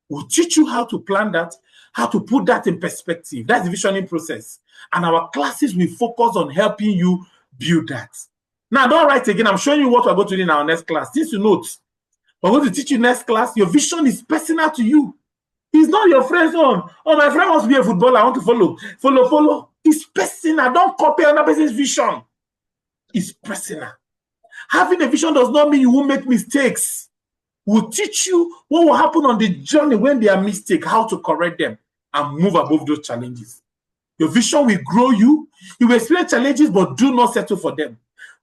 We'll teach you how to plan that, how to put that in perspective. That's the visioning process. And our classes will focus on helping you build that. Now, don't write again. I'm showing you what we're going to do in our next class. Things to note. We're going to teach you next class. Your vision is personal to you. It's not your friend's own. Oh, my friend wants to be a footballer. I want to follow. Follow. It's personal. Don't copy another person's vision. It's personal. Having a vision does not mean you won't make mistakes. We'll teach you what will happen on the journey when there are mistakes, how to correct them and move above those challenges. Your vision will grow you. You will experience challenges, but do not settle for them.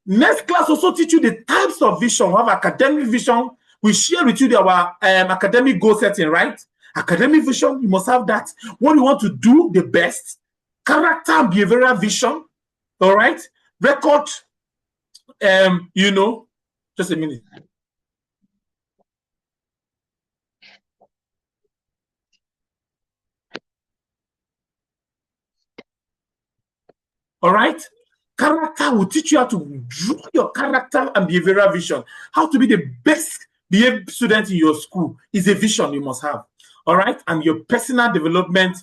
Next class also teach you the types of vision. We have academic vision. We share with you our academic goal setting, right? Academic vision, you must have that. What you want to do the best. Character and behavioral vision, all right? Record, just a minute. All right? Character will teach you how to draw your character and behavioral vision. How to be the best behaved student in your school is a vision you must have. All right? And your personal development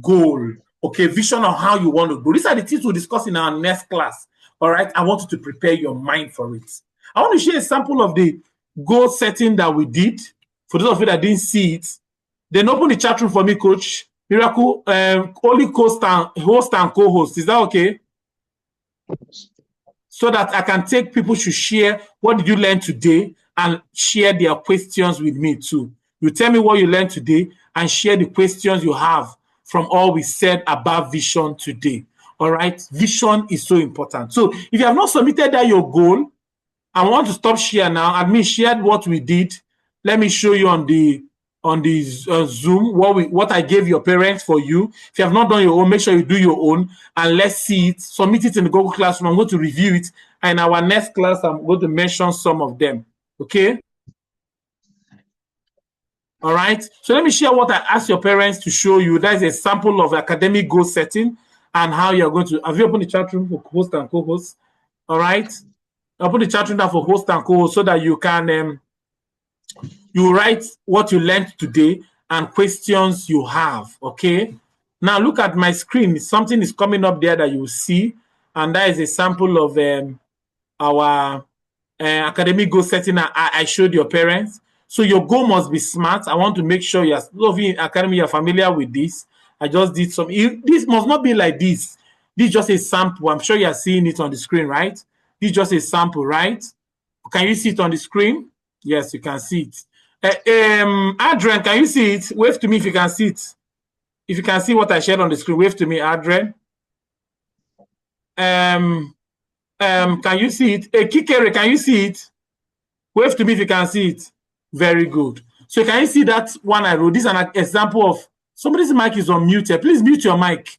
goal. Okay, vision of how you want to grow. These are the things we'll discuss in our next class. All right? I want you to prepare your mind for it. I want to share a sample of the goal setting that we did. For those of you that didn't see it, then open the chat room for me, Coach. Miracle, only host and co-host. Is that okay? So that I can take people to share what did you learn today and share their questions with me too. You tell me what you learned today and share the questions you have from all we said about vision today. All right? Vision is so important. So if you have not submitted that your goal, I want to stop share now. Admin shared what we did. Let me show you on the on the Zoom what I gave your parents for you. If you have not done your own, make sure you do your own, and let's see it. Submit it in the Google Classroom. I'm going to review it, and in our next class, I'm going to mention some of them. Okay. All right. So let me share what I asked your parents to show you. That is a sample of academic goal setting and how you're going to. Have you opened the chat room for host and co-host? All right. Open the chat room now for host and co-host so that you can you write what you learned today and questions you have. Okay. Now look at my screen. Something is coming up there that you will see, and that is a sample of our academic goal setting I showed your parents. So your goal must be SMART. I want to make sure you're in academy, you're familiar with this. I just did some. This must not be like this. This is just a sample. I'm sure you're seeing it on the screen, right? This is just a sample, right? Can you see it on the screen? Yes, you can see it. Adrian, can you see it? Wave to me if you can see it. If you can see what I shared on the screen, wave to me, Adrian. Can you see it? Kikere, can you see it? Wave to me if you can see it. Very good. So can you see that one I wrote? This is an example of somebody's mic is unmuted. Please mute your mic.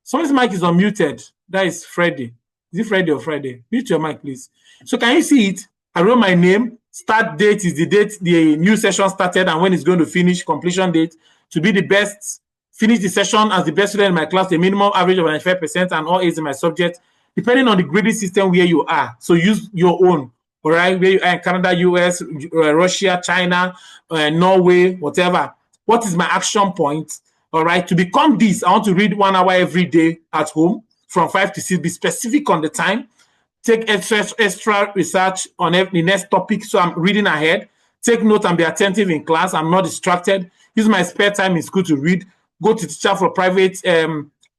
Somebody's mic is unmuted. That is Freddie. Is it Freddie or Friday? Mute your mic, please. So can you see it? I wrote my name. Start date is the date the new session started and when it's going to finish. Completion date to be the best. Finish the session as the best student in my class. A minimum average of 95% and all A's in my subject, depending on the grading system where you are. So use your own. All right, where you are in Canada, US, Russia, China, Norway, whatever. What is my action point? All right, to become this, I want to read 1 hour every day at home from 5 to 6. Be specific on the time. Take extra research on the next topic, so I'm reading ahead. Take note and be attentive in class. I'm not distracted. Use my spare time in school to read. Go to teacher for private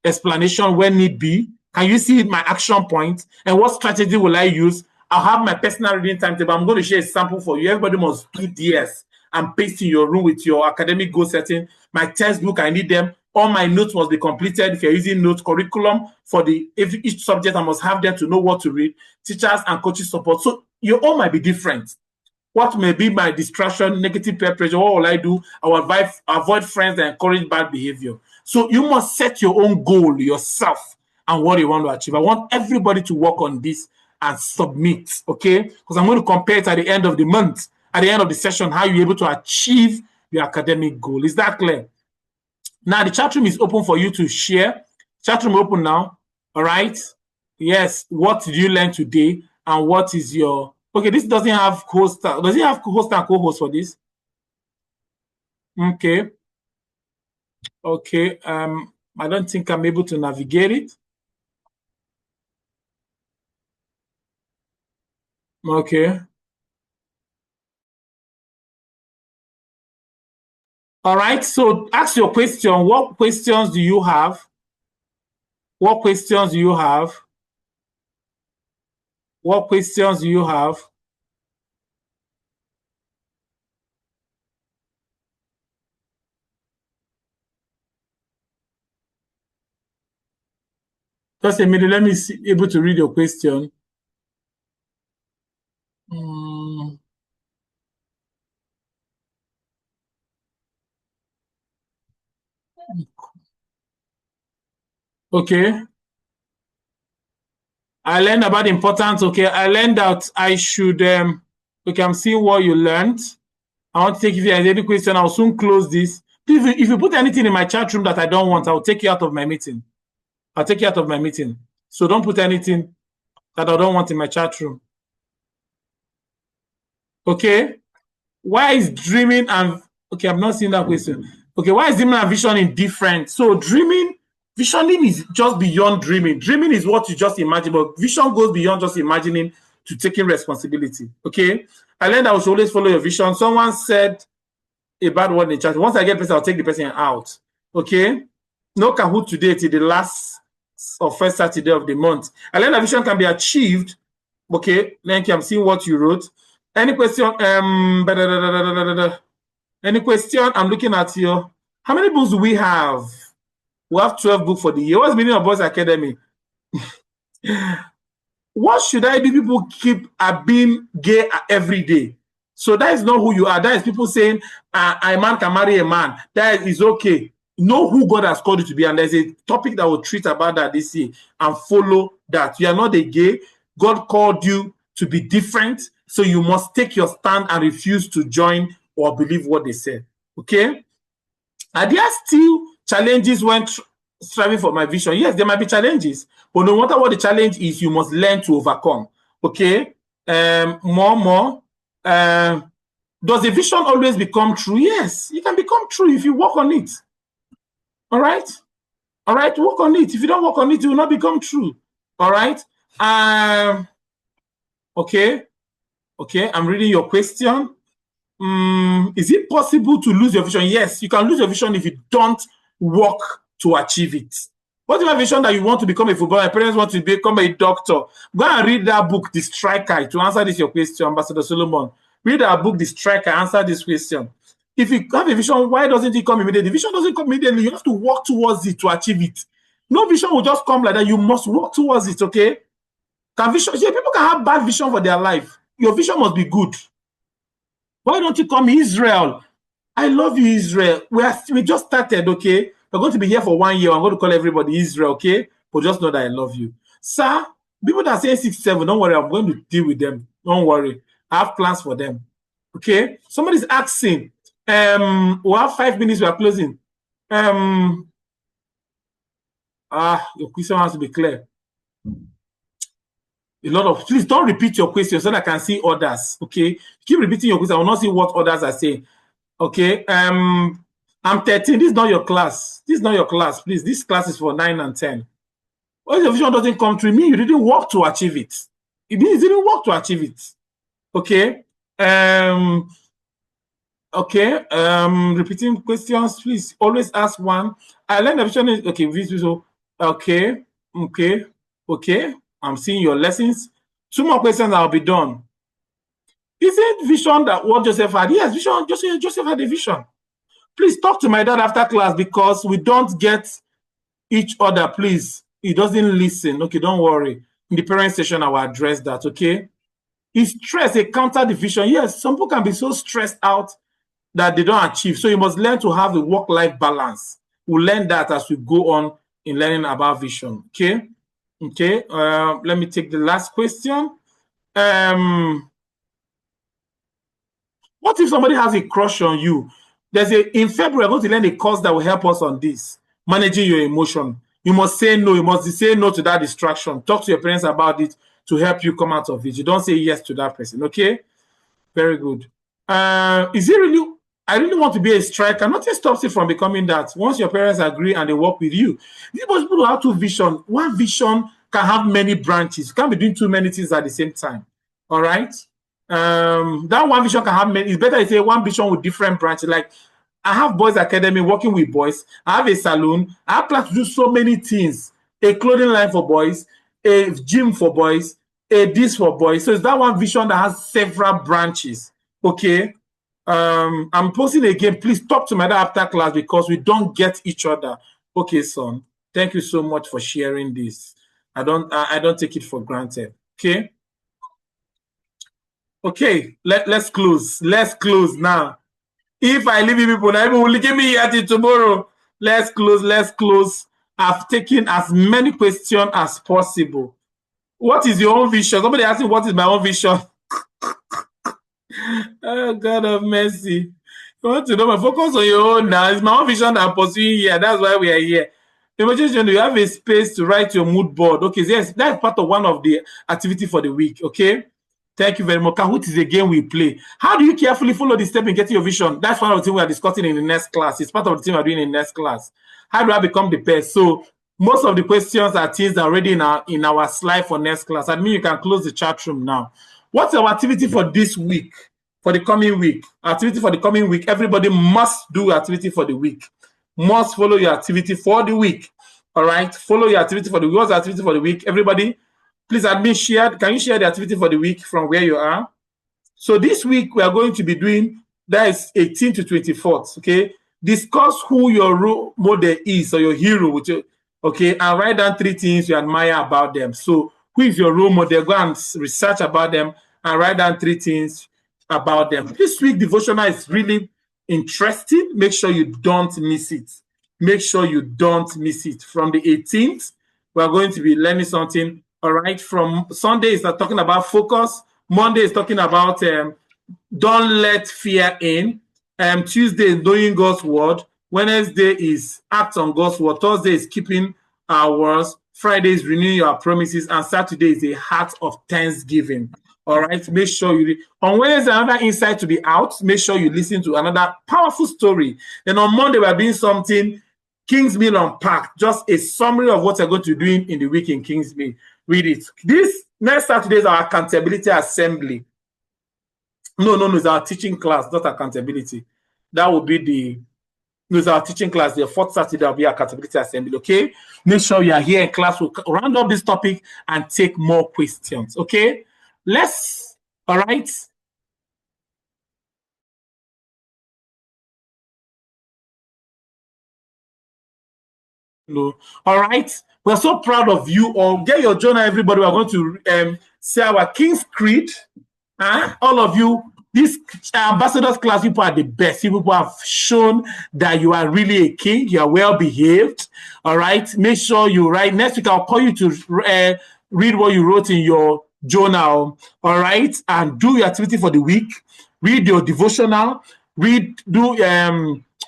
explanation when need be. Can you see my action point? And what strategy will I use? I'll have my personal reading timetable. I'm going to share a sample for you. Everybody must do DS and paste in your room with your academic goal setting. My textbook, I need them. All my notes must be completed. If you're using notes curriculum for each subject, I must have them to know what to read. Teachers and coaches support. So your own might be different. What may be my distraction, negative peer pressure? What will I do? I will avoid friends that encourage bad behavior. So you must set your own goal yourself and what you want to achieve. I want everybody to work on this and submit, okay? Because I'm going to compare it at the end of the month, at the end of the session, how you're able to achieve your academic goal. Is that clear? Now, the chat room is open for you to share. Chat room open now, all right? Yes, what did you learn today? And what is your... Okay, this doesn't have host. Does it have host and co-host for this? Okay. Okay, I don't think I'm able to navigate it. Okay. All right, so ask your question. What questions do you have? What questions do you have? What questions do you have? Just a minute, let me see, able to read your question. Okay. I learned about the importance. Okay, I learned that I should, okay, I'm seeing what you learned. I want to take, if there's any question, I'll soon close this. If you put anything in my chat room that I don't want, I'll take you out of my meeting. I'll take you out of my meeting. So don't put anything that I don't want in my chat room. Okay. Why is dreaming and, okay, I'm not seeing that question. Okay, why is dreaming and visioning different? So dreaming, visioning is just beyond dreaming. Dreaming is what you just imagine, but vision goes beyond just imagining to taking responsibility. Okay. I learned I should always follow your vision. Someone said a bad word in the chat. Once I get person, I'll take the person out. Okay. No Kahoot today till the last or first Saturday of the month. I learned that vision can be achieved. Okay. Thank you. I'm seeing what you wrote. Any question? Any question? I'm looking at you. How many books do we have? We have 12 books for the year. What's the meaning of Boys Academy? What should I do? People keep being gay every day. So that is not who you are. That is people saying a man can marry a man. That is okay. Know who God has called you to be. And there's a topic that we'll treat about that this year, and follow that. You are not a gay. God called you to be different. So you must take your stand and refuse to join or believe what they said. Okay? Are there still challenges when striving for my vision? Yes, there might be challenges, but no matter what the challenge is, you must learn to overcome. Okay? Does the vision always become true? Yes, it can become true if you work on it. All right? All right, work on it. If you don't work on it, it will not become true. All right? Okay. Okay, I'm reading your question. Is it possible to lose your vision? Yes, you can lose your vision if you don't work to achieve it. What is your vision that you want to become a footballer? Your parents want to become a doctor. Go and read that book, The Striker, to answer this your question, Ambassador Solomon. Read that book, The Striker, answer this question. If you have a vision, why doesn't it come immediately? The vision doesn't come immediately. You have to work towards it to achieve it. No vision will just come like that. You must work towards it, okay? People can have bad vision for their life. Your vision must be good. Why don't you come Israel? I love you, Israel. We just started, okay? We're going to be here for 1 year. I'm going to call everybody Israel, okay? But just know that I love you. Sir, people that say 6, 7, don't worry. I'm going to deal with them. Don't worry. I have plans for them. Okay? Somebody's asking. We have 5 minutes. We are closing. Your question has to be clear. Please don't repeat your question so that I can see others. Okay, keep repeating your question. I will not see what others are saying. Okay, I'm 13. This is not your class. This is not your class. Please, this class is for 9 and 10. Well, your vision doesn't come through me. You didn't work to achieve it. It means you didn't work to achieve it. Okay. Repeating questions. Please always ask one. I learned the vision is okay. Okay. I'm seeing your lessons. 2 more questions, I'll be done. Is it vision that what Joseph had? Yes, vision. Joseph had a vision. Please talk to my dad after class because we don't get each other, please. He doesn't listen. Okay, don't worry. In the parent session, I will address that, okay? Is stress a counter division? Yes, some people can be so stressed out that they don't achieve. So you must learn to have a work-life balance. We'll learn that as we go on in learning about vision, okay? Okay, let me take the last question. What if somebody has a crush on you? In February, we're going to learn a course that will help us on this, managing your emotion. You must say no. You must say no to that distraction. Talk to your parents about it to help you come out of it. You don't say yes to that person, okay? Very good. Is it really, I really want to be a striker. Nothing stops you from becoming that. Once your parents agree and they work with you. These people have 2 visions. One vision can have many branches. You can't be doing too many things at the same time. All right? That one vision can have many. It's better to say one vision with different branches. Like I have Boys Academy working with boys. I have a salon. I have plans to do so many things. A clothing line for boys, a gym for boys, a this for boys. So it's that one vision that has several branches. Okay. I'm posting again. Please talk to my dad after class because we don't get each other. Okay, son. Thank you so much for sharing this. I don't take it for granted. Okay. Okay, let's close. Let's close now. If I leave you people, now people will give me at it tomorrow. Let's close. I've taken as many questions as possible. What is your own vision? Somebody asked me what is my own vision. Oh, God of mercy. You want to know my focus on your own now. It's my own vision that I'm pursuing here. That's why we are here. Imagine you have a space to write your mood board. Okay, yes, that's part of one of the activity for the week. Okay. Thank you very much. Kahoot is a game we play. How do you carefully follow the step in getting your vision? That's one of the things we are discussing in the next class. It's part of the thing we're doing in the next class. How do I become the best? So most of the questions are things that are already in our slide for next class. I mean, you can close the chat room now. What's our activity for this week? For the coming week? Activity for the coming week. Everybody must do activity for the week. Must follow your activity for the week. All right? Follow your activity for the week. What's the activity for the week? Everybody, please admit, share. Can you share the activity for the week from where you are? So this week, we are going to be doing, that is 18 to 24th, okay? Discuss who your role model is or your hero, okay? And write down 3 things you admire about them. So who is your role model? Go and research about them and write down 3 things about them. This week devotional is really interesting. Make sure you don't miss it. Make sure you don't miss it. From the 18th, we're going to be learning something. All right. From Sunday is talking about focus. Monday is talking about don't let fear in. Tuesday is knowing God's word. Wednesday is act on God's word. Thursday is keeping our words. Friday is renewing your promises. And Saturday is a heart of thanksgiving. All right. Make sure you on Wednesday, another insight to be out. Make sure you listen to another powerful story. Then on Monday, we're doing something Kingsmill Unpacked. Just a summary of what you're going to be doing in the week in Kingsmill. Read it. This next Saturday is our accountability assembly. No, it's our teaching class, not accountability. That will be it's our teaching class. The fourth Saturday will be accountability assembly. Okay. Make sure you are here in class. We'll round up this topic and take more questions. Okay. All right. No. All right. We're so proud of you all. Get your journal, everybody. We're going to say our King's Creed. All of you, this ambassadors class, people are the best. You people have shown that you are really a king. You are well behaved. All right. Make sure you write. Next week, I'll call you to read what you wrote in your journal. All right. And do your activity for the week. Read your devotional.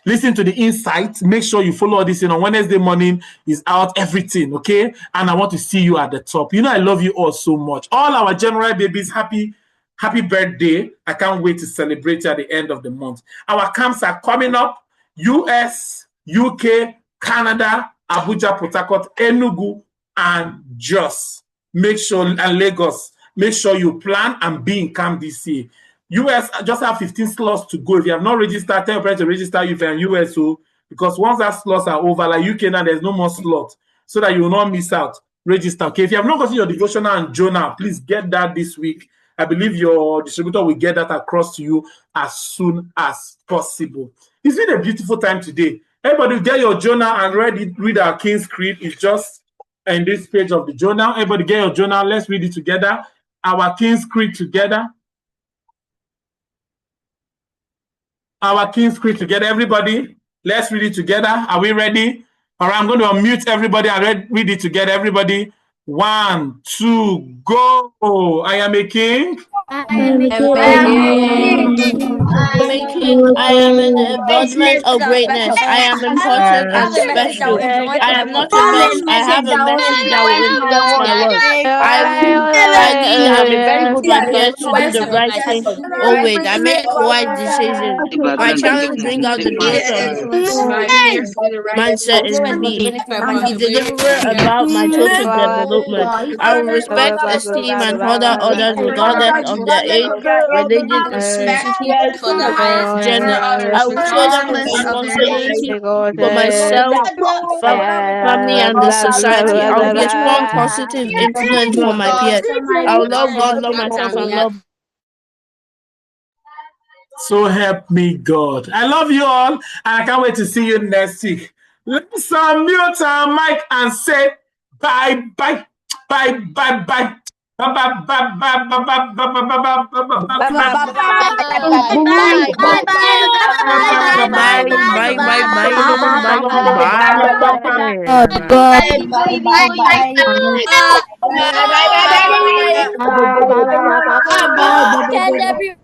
Listen to the insights. Make sure you follow all this. On Wednesday morning is out everything, okay? And I want to see you at the top. I love you all so much. All our January babies, happy birthday. I can't wait to celebrate at the end of the month. Our camps are coming up. US, UK, Canada, Abuja, Port Harcourt, Enugu, and Jos. And Lagos. Make sure you plan and be in camp this year. US just have 15 slots to go. If you have not registered, tell your parents to register you for US, because once that slots are over, like UK now, there's no more slots, so that you will not miss out. Register. Okay. If you have not gotten your devotional and journal, please get that this week. I believe your distributor will get that across to you as soon as possible. It's been a beautiful time today. Everybody get your journal and read our King's Creed. It's just in this page of the journal. Everybody get your journal. Let's read it together. Our King's Creed together. Our King's Creed together. Everybody, let's read it together. Are we ready? All right, I'm going to unmute everybody and read it together. Everybody, 1, 2, go. I am a king. I am an embodiment of greatness. I am important and special. I am not a mess. I have a message that will influence my world. I'm a very good one here to do the right thing always. I make wise decisions. My challenge brings out the greater mindset in me. I'm the deliverer about my total development. I will respect, esteem, and honor others regardless of their age, religion, ethnicity, gender. I will show them responsibility for myself, family, and the society. I will be a strong, positive influence for my peers. I will love God, love myself, and love. So help me God. I love you all, and I can't wait to see you next week. Let's unmute our mic and say bye bye. Bye bye bye. Bye bye bye bye bye bye bye bye bye bye bye.